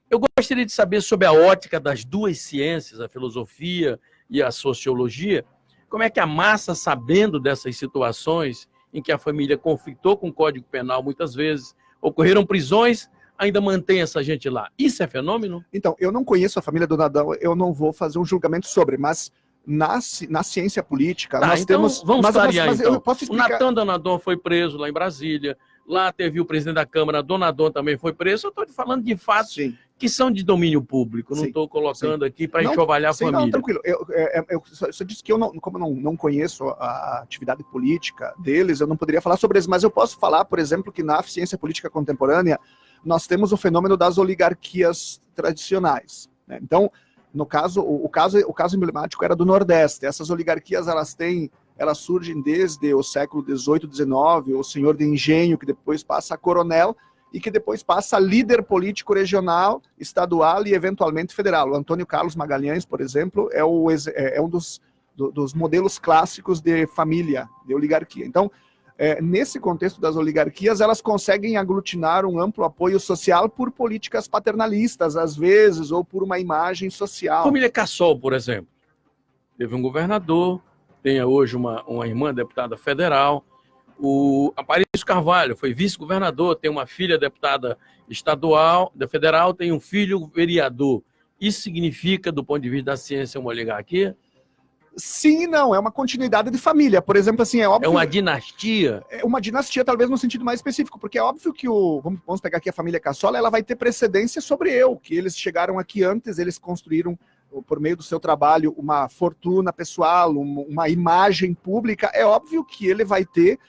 Eu gostaria de saber sobre a ótica das duas ciências, a filosofia e a sociologia, como é que a massa, sabendo dessas situações em que a família conflitou com o Código Penal muitas vezes, ocorreram prisões, ainda mantém essa gente lá. Isso é fenômeno? Então, eu não conheço a família Donadon, eu não vou fazer um julgamento sobre, mas na ciência política, nós então, temos... Vamos clarear, então. Eu posso explicar... O Natan Donadon foi preso lá em Brasília, lá teve o presidente da Câmara, Donadon também foi preso. Eu estou falando de fatos Sim. que são de domínio público, não estou colocando aqui para enxovalhar a família. Não, tranquilo. Eu só disse que como eu não conheço a atividade política deles, eu não poderia falar sobre eles, mas eu posso falar, por exemplo, que na ciência política contemporânea nós temos o fenômeno das oligarquias tradicionais, né? Então, no caso, o caso emblemático era do Nordeste. Essas oligarquias, elas surgem desde o século XVIII, XIX, o senhor de engenho, que depois passa a coronel, e que depois passa a líder político regional, estadual e eventualmente federal. O Antônio Carlos Magalhães, por exemplo, é um dos modelos clássicos de família, de oligarquia. Então, nesse contexto das oligarquias, elas conseguem aglutinar um amplo apoio social por políticas paternalistas, às vezes, ou por uma imagem social. Família Cassol, por exemplo, teve um governador, tem hoje uma irmã deputada federal. O Aparício Carvalho foi vice-governador, tem uma filha deputada federal, tem um filho vereador. Isso significa, do ponto de vista da ciência, uma oligarquia? Sim e não, é uma continuidade de família. Por exemplo, assim, é óbvio... É uma dinastia? É uma dinastia, talvez no sentido mais específico, porque é óbvio que vamos pegar aqui a família Cassola, ela vai ter precedência sobre que eles chegaram aqui antes, eles construíram, por meio do seu trabalho, uma fortuna pessoal, uma imagem pública. É óbvio que ele vai ter,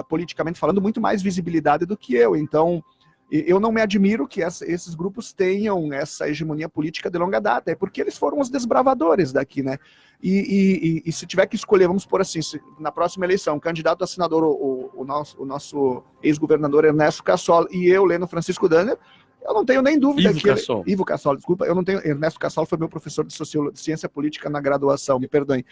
politicamente falando, muito mais visibilidade do que eu. Então, eu não me admiro que esses grupos tenham essa hegemonia política de longa data, é porque eles foram os desbravadores daqui, né? E se tiver que escolher, vamos por assim, na próxima eleição, candidato a senador, o nosso ex-governador Ernesto Cassol e eu, Leno Francisco Danner, eu não tenho nem dúvida Ivo Cassol, desculpa, eu não tenho. Ernesto Cassol foi meu professor de ciência política na graduação, me perdoem.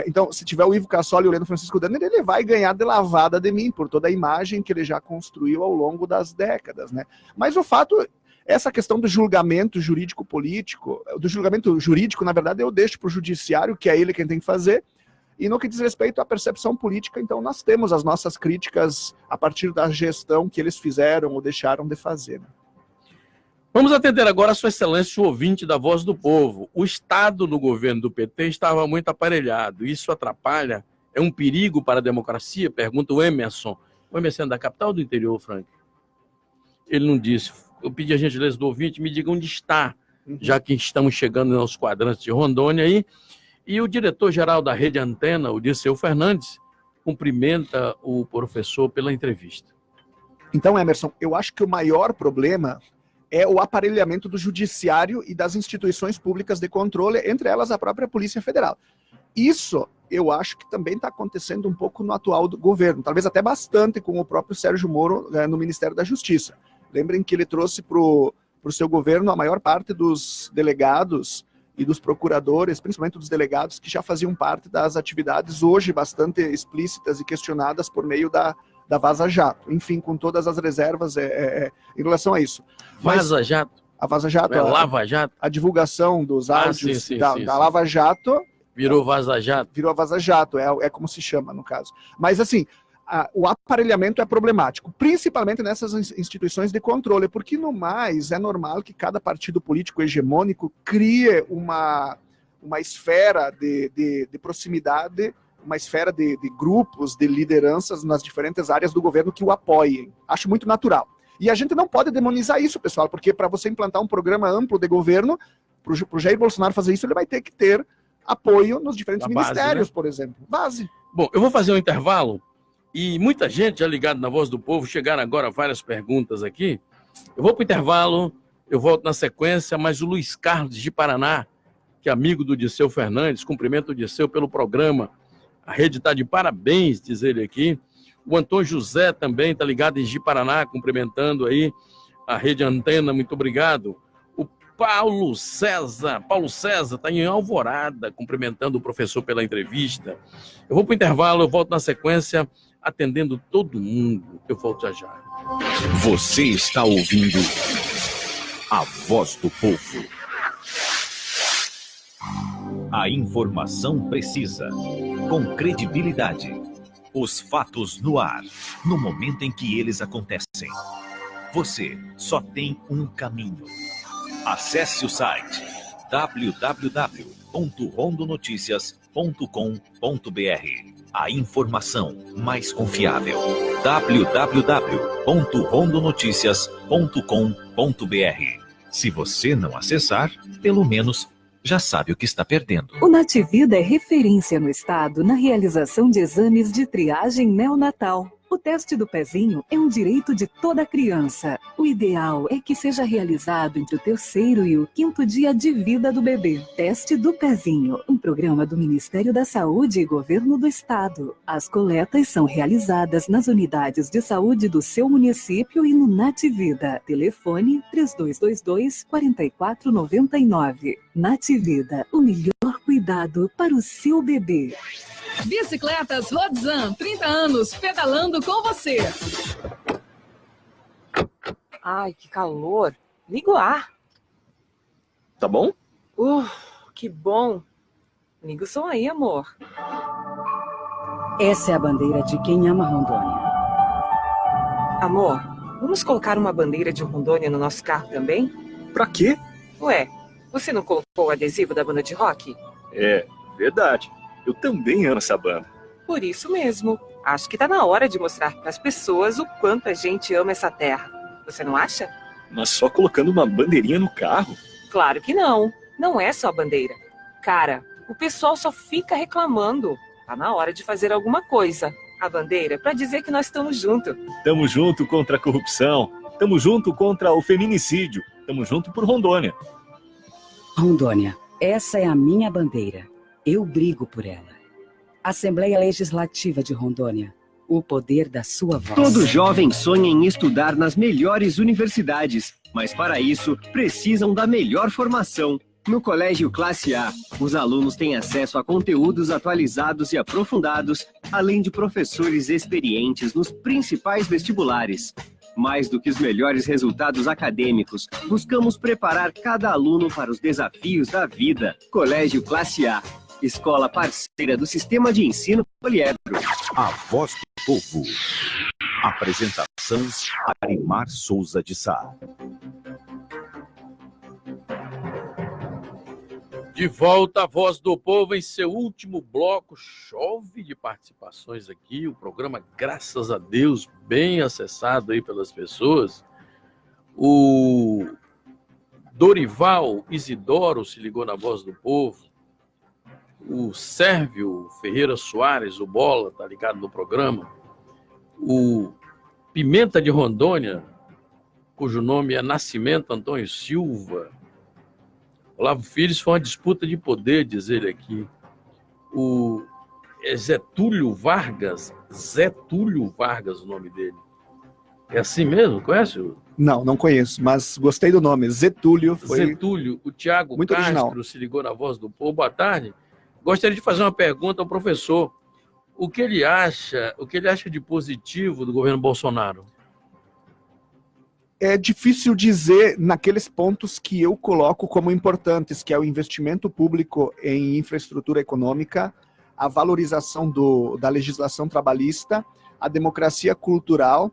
Então, se tiver o Ivo Cassol e o Leno Francisco Danner, ele vai ganhar de lavada de mim, por toda a imagem que ele já construiu ao longo das décadas, né? Mas o fato, essa questão do julgamento jurídico-político, do julgamento jurídico, na verdade, eu deixo para o judiciário, que é ele quem tem que fazer. E no que diz respeito à percepção política, então nós temos as nossas críticas a partir da gestão que eles fizeram ou deixaram de fazer, né? Vamos atender agora a Sua Excelência, o ouvinte da Voz do Povo. O Estado no governo do PT estava muito aparelhado. Isso atrapalha? É um perigo para a democracia? Pergunta o Emerson. O Emerson é da capital ou do interior, Frank? Ele não disse. Eu pedi a gentileza do ouvinte, me diga onde está, já que estamos chegando aos quadrantes de Rondônia aí. E o diretor-geral da Rede Antena, o Dirceu Fernandes, cumprimenta o professor pela entrevista. Então, Emerson, eu acho que o maior problema é o aparelhamento do judiciário e das instituições públicas de controle, entre elas a própria Polícia Federal. Isso, eu acho que também está acontecendo um pouco no atual governo, talvez até bastante com o próprio Sérgio Moro no Ministério da Justiça. Lembrem que ele trouxe para o seu governo a maior parte dos delegados e dos procuradores, principalmente dos delegados, que já faziam parte das atividades hoje bastante explícitas e questionadas por meio da Vaza Jato. Enfim, com todas as reservas em relação a isso. Vaza Jato? A Vaza Jato. É Lava Jato? A divulgação dos áudios da Lava Jato. Virou Vaza Jato? Virou a Vaza Jato, é como se chama no caso. Mas assim, o aparelhamento é problemático, principalmente nessas instituições de controle, porque no mais é normal que cada partido político hegemônico crie uma esfera de proximidade, uma esfera de grupos, de lideranças nas diferentes áreas do governo que o apoiem. Acho muito natural. E a gente não pode demonizar isso, pessoal, porque para você implantar um programa amplo de governo, para o Jair Bolsonaro fazer isso, ele vai ter que ter apoio nos diferentes ministérios, né? Por exemplo. Base. Bom, eu vou fazer um intervalo e muita gente já ligado na Voz do Povo, chegaram agora várias perguntas aqui. Eu vou para o intervalo, eu volto na sequência, mas o Luiz Carlos de Paraná, que é amigo do Dirceu Fernandes, cumprimento o Dirceu pelo programa. A rede está de parabéns, diz ele aqui. O Antônio José também está ligado em Ji-Paraná, cumprimentando aí a Rede Antena, muito obrigado. O Paulo César está em Alvorada, cumprimentando o professor pela entrevista. Eu vou para o intervalo, eu volto na sequência, atendendo todo mundo. Eu volto já já. Você está ouvindo a Voz do Povo. A informação precisa, com credibilidade. Os fatos no ar, no momento em que eles acontecem. Você só tem um caminho. Acesse o site www.rondonoticias.com.br. A informação mais confiável. www.rondonoticias.com.br. Se você não acessar, pelo menos já sabe o que está perdendo. O Nativida é referência no estado na realização de exames de triagem neonatal. O teste do pezinho é um direito de toda criança. O ideal é que seja realizado entre o 3º e o 5º dia de vida do bebê. Teste do pezinho, um programa do Ministério da Saúde e Governo do Estado. As coletas são realizadas nas unidades de saúde do seu município e no Nativida. Telefone 3222-4499. Nativida, o melhor cuidado para o seu bebê. Bicicletas Rodzan, 30 anos, pedalando com você. Ai, que calor. Liga o ar. Tá bom? Que bom. Liga o som aí, amor. Essa é a bandeira de quem ama Rondônia. Amor, vamos colocar uma bandeira de Rondônia no nosso carro também? Pra quê? Ué, você não colocou o adesivo da banda de rock? É, verdade. Eu também amo essa banda. Por isso mesmo. Acho que tá na hora de mostrar para as pessoas o quanto a gente ama essa terra. Você não acha? Mas só colocando uma bandeirinha no carro? Claro que não. Não é só bandeira. Cara, o pessoal só fica reclamando. Tá na hora de fazer alguma coisa. A bandeira é para dizer que nós estamos juntos. Tamo junto contra a corrupção. Tamo junto contra o feminicídio. Tamo junto por Rondônia. Rondônia, essa é a minha bandeira. Eu brigo por ela. Assembleia Legislativa de Rondônia. O poder da sua voz. Todo jovem sonha em estudar nas melhores universidades, mas para isso precisam da melhor formação. No Colégio Classe A, os alunos têm acesso a conteúdos atualizados e aprofundados, além de professores experientes nos principais vestibulares. Mais do que os melhores resultados acadêmicos, buscamos preparar cada aluno para os desafios da vida. Colégio Classe A. Escola parceira do Sistema de Ensino Poliedro. A Voz do Povo. Apresentação: Arimar Souza de Sá. De volta à Voz do Povo em seu último bloco. Chove de participações aqui. O programa, graças a Deus, bem acessado aí pelas pessoas. O Dorival Isidoro se ligou na Voz do Povo. O Sérvio Ferreira Soares, o Bola, tá ligado no programa. O Pimenta de Rondônia, cujo nome é Nascimento Antônio Silva. Olavo Filhos, foi uma disputa de poder, diz ele aqui. O Zé Túlio Vargas, o nome dele. É assim mesmo? Conhece? Não conheço, mas gostei do nome. Zé Túlio. Zé Túlio, o Tiago muito Castro original. Se ligou na Voz do Povo. Boa tarde. Gostaria de fazer uma pergunta ao professor. O que ele acha de positivo do governo Bolsonaro? É difícil dizer naqueles pontos que eu coloco como importantes, que é o investimento público em infraestrutura econômica, a valorização da legislação trabalhista, a democracia cultural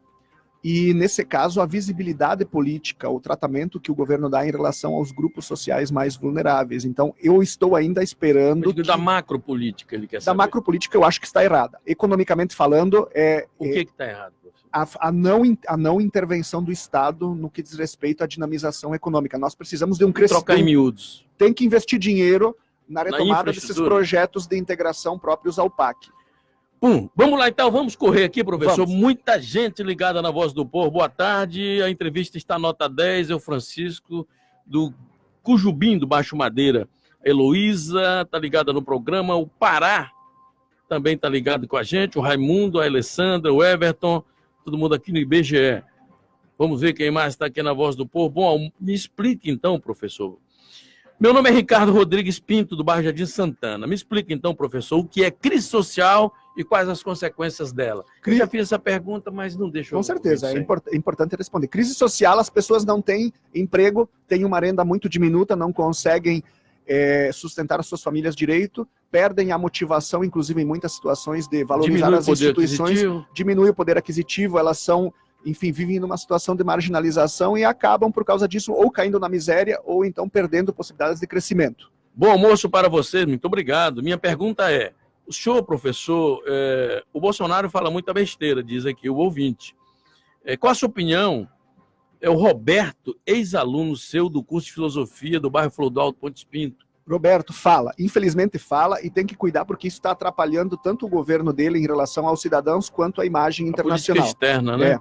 e, nesse caso, a visibilidade política, o tratamento que o governo dá em relação aos grupos sociais mais vulneráveis. Então, eu estou ainda esperando... Da macropolítica, ele quer saber. Da macropolítica, eu acho que está errada. Economicamente falando, O que está errado? A não intervenção do Estado no que diz respeito à dinamização econômica. Nós precisamos de um crescimento. Trocar em miúdos. Tem que investir dinheiro na retomada desses infraestrutura. projetos de integração próprios ao PAC. Vamos lá então, vamos correr aqui, professor. Vamos. Muita gente ligada na Voz do Povo. Boa tarde, a entrevista está nota 10, é o Francisco do Cujubim, do Baixo Madeira. A Heloísa está ligada no programa, o Pará também está ligado com a gente, o Raimundo, a Alessandra, o Everton, todo mundo aqui no IBGE. Vamos ver quem mais está aqui na Voz do Povo. Bom, me explique então, professor. Meu nome é Ricardo Rodrigues Pinto, do bairro Jardim Santana. Me explique então, professor, o que é crise social e quais as consequências dela. Eu já fiz essa pergunta, mas não deixa eu... Com certeza, é importante responder. Crise social, as pessoas não têm emprego, têm uma renda muito diminuta, não conseguem sustentar as suas famílias direito, perdem a motivação, inclusive em muitas situações, de valorizar as instituições, diminui o poder aquisitivo, elas são, enfim, vivem numa situação de marginalização e acabam, por causa disso, ou caindo na miséria, ou então perdendo possibilidades de crescimento. Bom almoço para vocês, muito obrigado. Minha pergunta é, o senhor, professor, o Bolsonaro fala muita besteira, diz aqui o ouvinte. Qual a sua opinião? É o Roberto, ex-aluno seu do curso de filosofia do bairro Flor do Alto, Pontes Pinto. Roberto, fala. Infelizmente fala e tem que cuidar porque isso está atrapalhando tanto o governo dele em relação aos cidadãos quanto a imagem internacional. A política externa, né?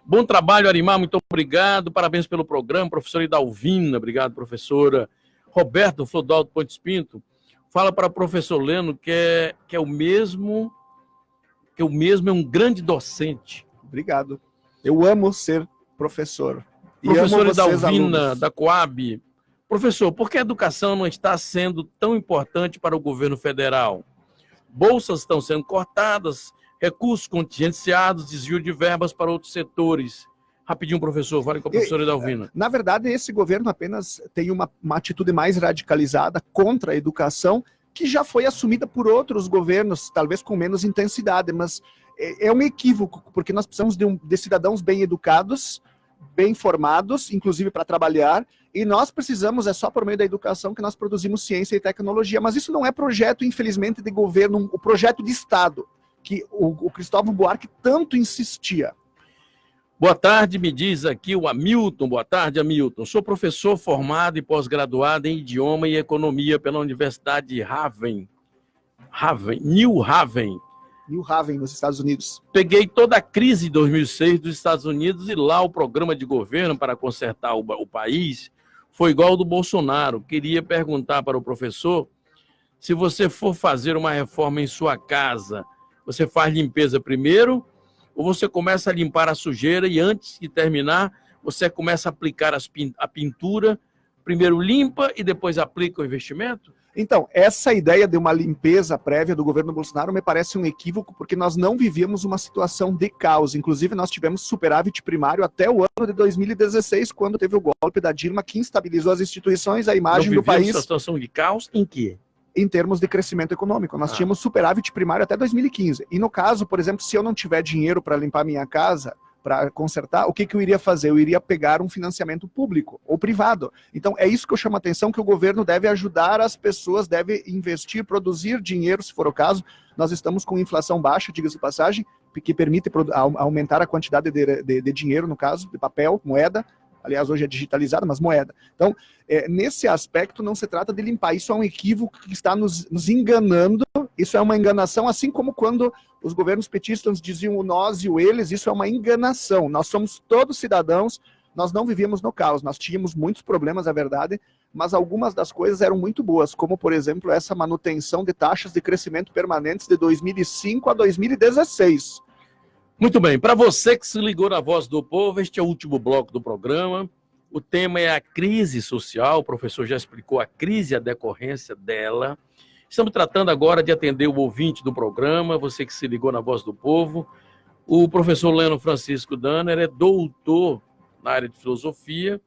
Bom trabalho, Arimar, muito obrigado. Parabéns pelo programa. Professora Idalvina, obrigado, professora. Roberto, Flor do Alto, Pontes Pinto. Fala para o professor Leno que é o mesmo é um grande docente. Obrigado. Eu amo ser professor. Professora Idalvina, da Coab. Professor, por que a educação não está sendo tão importante para o governo federal? Bolsas estão sendo cortadas, recursos contingenciados, desvio de verbas para outros setores. Rapidinho, professor, fale com a professora Idalvina. Na verdade, esse governo apenas tem uma atitude mais radicalizada contra a educação, que já foi assumida por outros governos, talvez com menos intensidade, mas é um equívoco, porque nós precisamos de cidadãos bem educados, bem formados, inclusive para trabalhar, e nós precisamos, é só por meio da educação que nós produzimos ciência e tecnologia, mas isso não é projeto, infelizmente, de governo, o projeto de Estado, que o Cristóvão Buarque tanto insistia. Boa tarde, me diz aqui o Hamilton. Boa tarde, Hamilton. Sou professor formado e pós-graduado em idioma e economia pela Universidade de New Haven, nos Estados Unidos. Peguei toda a crise de 2006 dos Estados Unidos e lá o programa de governo para consertar o país foi igual ao do Bolsonaro. Queria perguntar para o professor, se você for fazer uma reforma em sua casa, você faz limpeza primeiro ou você começa a limpar a sujeira e antes de terminar, você começa a aplicar a pintura, primeiro limpa e depois aplica o investimento? Então, essa ideia de uma limpeza prévia do governo Bolsonaro me parece um equívoco, porque nós não vivíamos uma situação de caos. Inclusive, nós tivemos superávit primário até o ano de 2016, quando teve o golpe da Dilma, que instabilizou as instituições, a imagem do país. Uma situação de caos em quê? Em termos de crescimento econômico. Nós tínhamos superávit primário até 2015. E no caso, por exemplo, se eu não tiver dinheiro para limpar minha casa, para consertar, o que eu iria fazer? Eu iria pegar um financiamento público ou privado. Então, é isso que eu chamo a atenção, que o governo deve ajudar as pessoas, deve investir, produzir dinheiro, se for o caso. Nós estamos com inflação baixa, diga-se de passagem, que permite aumentar a quantidade de dinheiro, no caso, de papel, moeda. Aliás, hoje é digitalizada, mas moeda. Então, nesse aspecto, não se trata de limpar. Isso é um equívoco que está nos enganando. Isso é uma enganação, assim como quando os governos petistas diziam o nós e o eles, isso é uma enganação. Nós somos todos cidadãos, nós não vivíamos no caos. Nós tínhamos muitos problemas, é verdade, mas algumas das coisas eram muito boas, como, por exemplo, essa manutenção de taxas de crescimento permanentes de 2005 a 2016. Muito bem, para você que se ligou na Voz do Povo, este é o último bloco do programa. O tema é a crise social, o professor já explicou a crise e a decorrência dela. Estamos tratando agora de atender o ouvinte do programa, você que se ligou na Voz do Povo. O professor Leno Francisco Danner é doutor na área de filosofia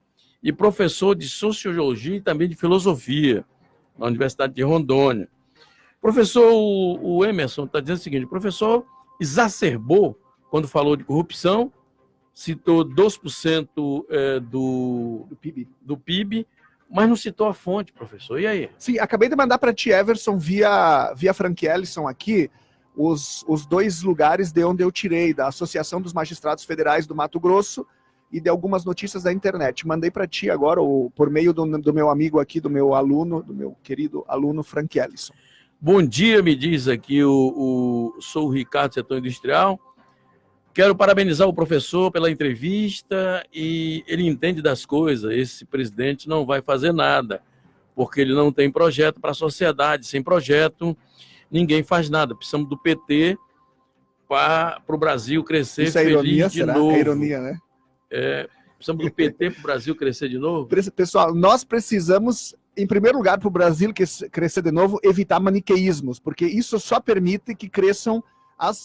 e professor de sociologia e também de filosofia na Universidade de Rondônia. Professor, o Emerson está dizendo o seguinte, o professor exacerbou quando falou de corrupção, citou 2% do PIB, mas não citou a fonte, professor. E aí? Sim, acabei de mandar para ti, Everson, via Frank Ellison aqui, os 2 lugares de onde eu tirei, da Associação dos Magistrados Federais do Mato Grosso e de algumas notícias da internet. Mandei para ti agora, por meio do meu amigo aqui, do meu aluno, do meu querido aluno Frank Ellison. Bom dia, me diz aqui, sou o Ricardo, setor industrial. Quero parabenizar o professor pela entrevista e ele entende das coisas. Esse presidente não vai fazer nada, porque ele não tem projeto para a sociedade. Sem projeto, ninguém faz nada. Precisamos do PT para o Brasil crescer Isso é feliz ironia, de será? novo. É ironia, né? Precisamos do PT para o Brasil crescer de novo? Pessoal, nós precisamos, em primeiro lugar, para o Brasil crescer de novo, evitar maniqueísmos, porque isso só permite que cresçam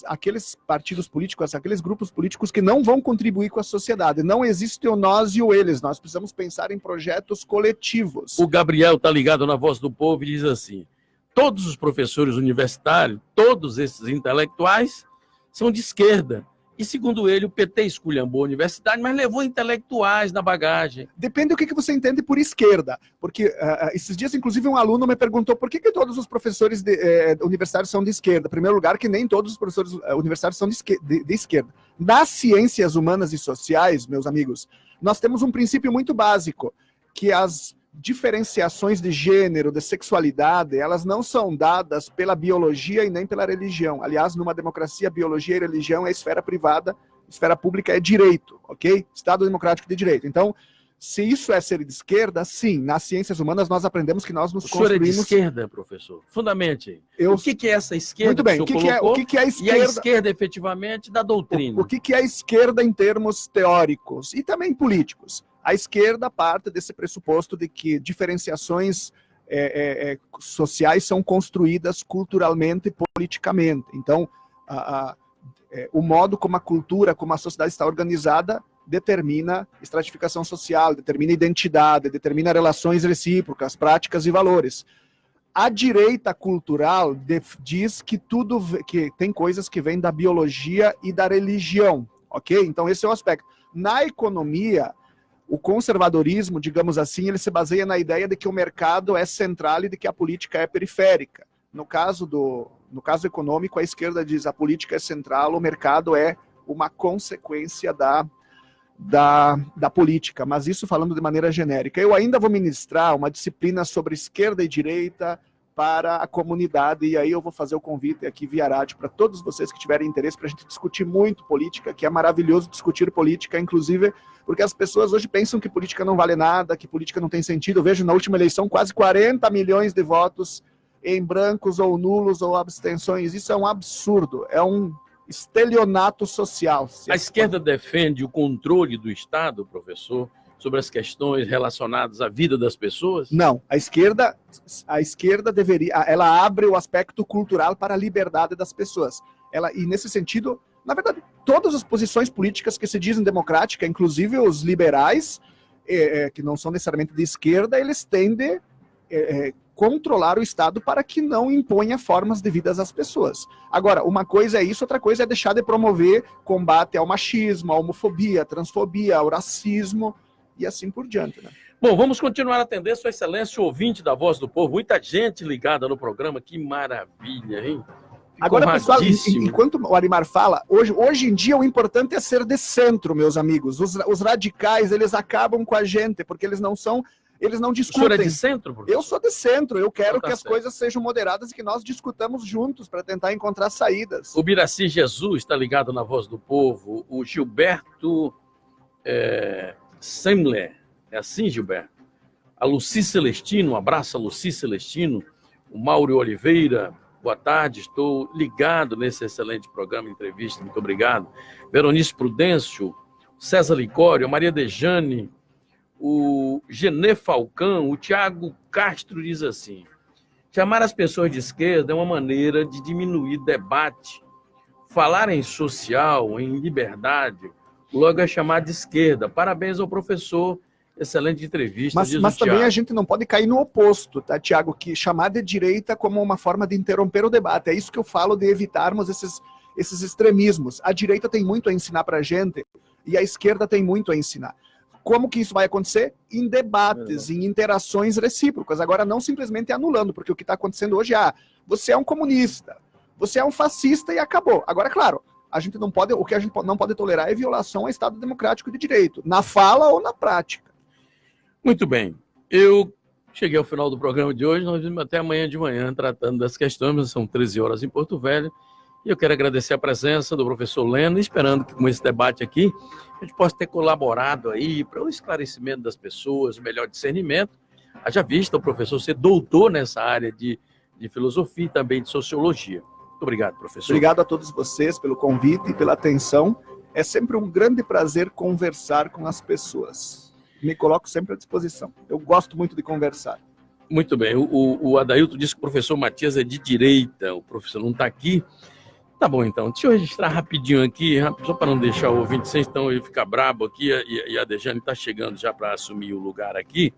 aqueles partidos políticos, aqueles grupos políticos que não vão contribuir com a sociedade. Não existe o nós e o eles. Nós precisamos pensar em projetos coletivos. O Gabriel está ligado na Voz do Povo e diz assim, todos os professores universitários, todos esses intelectuais, são de esquerda. E, segundo ele, o PT esculhambou a universidade, mas levou intelectuais na bagagem. Depende do que você entende por esquerda. Porque esses dias, inclusive, um aluno me perguntou por que todos os professores universitários são de esquerda. Em primeiro lugar, que nem todos os professores universitários são de esquerda. Nas ciências humanas e sociais, meus amigos, nós temos um princípio muito básico, que as diferenciações de gênero, de sexualidade, elas não são dadas pela biologia e nem pela religião. Aliás, numa democracia, biologia e religião é esfera privada, esfera pública é direito, ok? Estado democrático de direito. Então, se isso é ser de esquerda, sim, nas ciências humanas nós aprendemos que nós nos construímos... O senhor é de esquerda, professor? Fundamente. O que é essa esquerda? Muito bem, o que é a esquerda? E a esquerda, efetivamente, da doutrina. O que é a esquerda em termos teóricos e também políticos? A esquerda parte desse pressuposto de que diferenciações sociais são construídas culturalmente e politicamente. Então, o modo como a cultura, como a sociedade está organizada, determina estratificação social, determina identidade, determina relações recíprocas, práticas e valores. A direita cultural diz que que tem coisas que vêm da biologia e da religião, ok? Então, esse é o aspecto. Na economia, o conservadorismo, digamos assim, ele se baseia na ideia de que o mercado é central e de que a política é periférica. No caso econômico, a esquerda diz a política é central, o mercado é uma consequência da política, mas isso falando de maneira genérica. Eu ainda vou ministrar uma disciplina sobre esquerda e direita para a comunidade, e aí eu vou fazer o convite aqui via rádio para todos vocês que tiverem interesse para a gente discutir muito política, que é maravilhoso discutir política, inclusive porque as pessoas hoje pensam que política não vale nada, que política não tem sentido. Eu vejo na última eleição quase 40 milhões de votos em brancos ou nulos ou abstenções. Isso é um absurdo, é um estelionato social. A esquerda defende o controle do Estado, professor, sobre as questões relacionadas à vida das pessoas? Não, a esquerda ela abre o aspecto cultural para a liberdade das pessoas. E nesse sentido, na verdade, todas as posições políticas que se dizem democráticas, inclusive os liberais, que não são necessariamente de esquerda, eles tendem controlar o Estado para que não imponha formas devidas às pessoas. Agora, uma coisa é isso, outra coisa é deixar de promover combate ao machismo, à homofobia, à transfobia, ao racismo e assim por diante, né? Bom, vamos continuar a atender Sua Excelência, o ouvinte da Voz do Povo. Muita gente ligada no programa, que maravilha, hein? Agora, pessoal, enquanto o Arimar fala, hoje em dia o importante é ser de centro, meus amigos. Os radicais, eles acabam com a gente, porque eles não discutem. O senhor é de centro, professor? Eu sou de centro, eu quero Então tá que as certo. coisas sejam moderadas e que nós discutamos juntos para tentar encontrar saídas. O Biraci Jesus está ligado na Voz do Povo. O Gilberto Semler, é assim, Gilberto? A Luci Celestino, um abraço a Luci Celestino. O Mauro Oliveira, boa tarde, estou ligado nesse excelente programa, entrevista, muito obrigado. Veronice Prudêncio, César Licório, a Maria Dejane, o Genê Falcão, o Tiago Castro diz assim: chamar as pessoas de esquerda é uma maneira de diminuir debate. Falar em social, em liberdade, logo é chamar de esquerda. Parabéns ao professor, excelente entrevista. Mas também a gente não pode cair no oposto, tá, Tiago? Que chamar de direita como uma forma de interromper o debate. É isso que eu falo, de evitarmos esses extremismos. A direita tem muito a ensinar pra gente e a esquerda tem muito a ensinar. Como que isso vai acontecer? Em debates, em interações recíprocas. Agora, não simplesmente anulando, porque o que está acontecendo hoje é: você é um comunista, você é um fascista e acabou. Agora, claro, o que a gente não pode tolerar é violação ao Estado Democrático de Direito, na fala ou na prática. Muito bem. Eu cheguei ao final do programa de hoje, nós vamos até amanhã de manhã tratando das questões, são 13 horas em Porto Velho. E eu quero agradecer a presença do professor Leno, esperando que com esse debate aqui a gente possa ter colaborado aí para o esclarecimento das pessoas, o melhor discernimento. Haja vista o professor ser doutor nessa área de filosofia e também de sociologia. Muito obrigado, professor. Obrigado a todos vocês pelo convite e pela atenção. É sempre um grande prazer conversar com as pessoas. Me coloco sempre à disposição. Eu gosto muito de conversar. Muito bem. O Adailton disse que o professor Matias é de direita, o professor não está aqui. Tá bom, então. Deixa eu registrar rapidinho aqui, só para não deixar o ouvinte sem, então ele ficar brabo aqui, e a Dejane está chegando já para assumir o lugar aqui.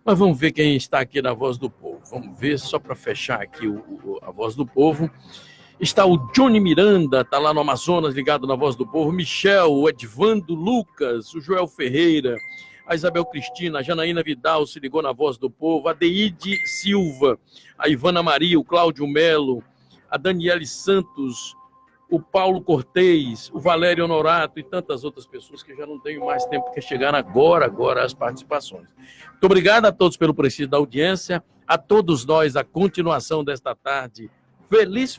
Mas vamos ver quem está aqui na Voz do Povo. Vamos ver, só para fechar aqui a Voz do Povo. Está o Johnny Miranda, está lá no Amazonas, ligado na Voz do Povo. Michel, o Edvando Lucas, o Joel Ferreira, a Isabel Cristina, a Janaína Vidal se ligou na Voz do Povo, a Deide Silva, a Ivana Maria, o Cláudio Melo, a Daniele Santos, o Paulo Cortez, o Valério Honorato e tantas outras pessoas que já não tenho mais tempo que chegar agora as participações. Muito obrigado a todos pelo prestígio da audiência, a todos nós, a continuação desta tarde. Feliz.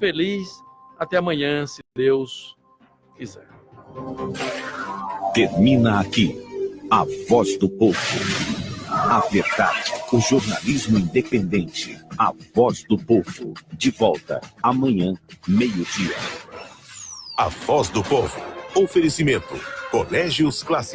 Até amanhã, se Deus quiser. Termina aqui a Voz do Povo. A verdade, o jornalismo independente. A Voz do Povo. De volta amanhã, meio-dia. A Voz do Povo. Oferecimento. Colégios Classe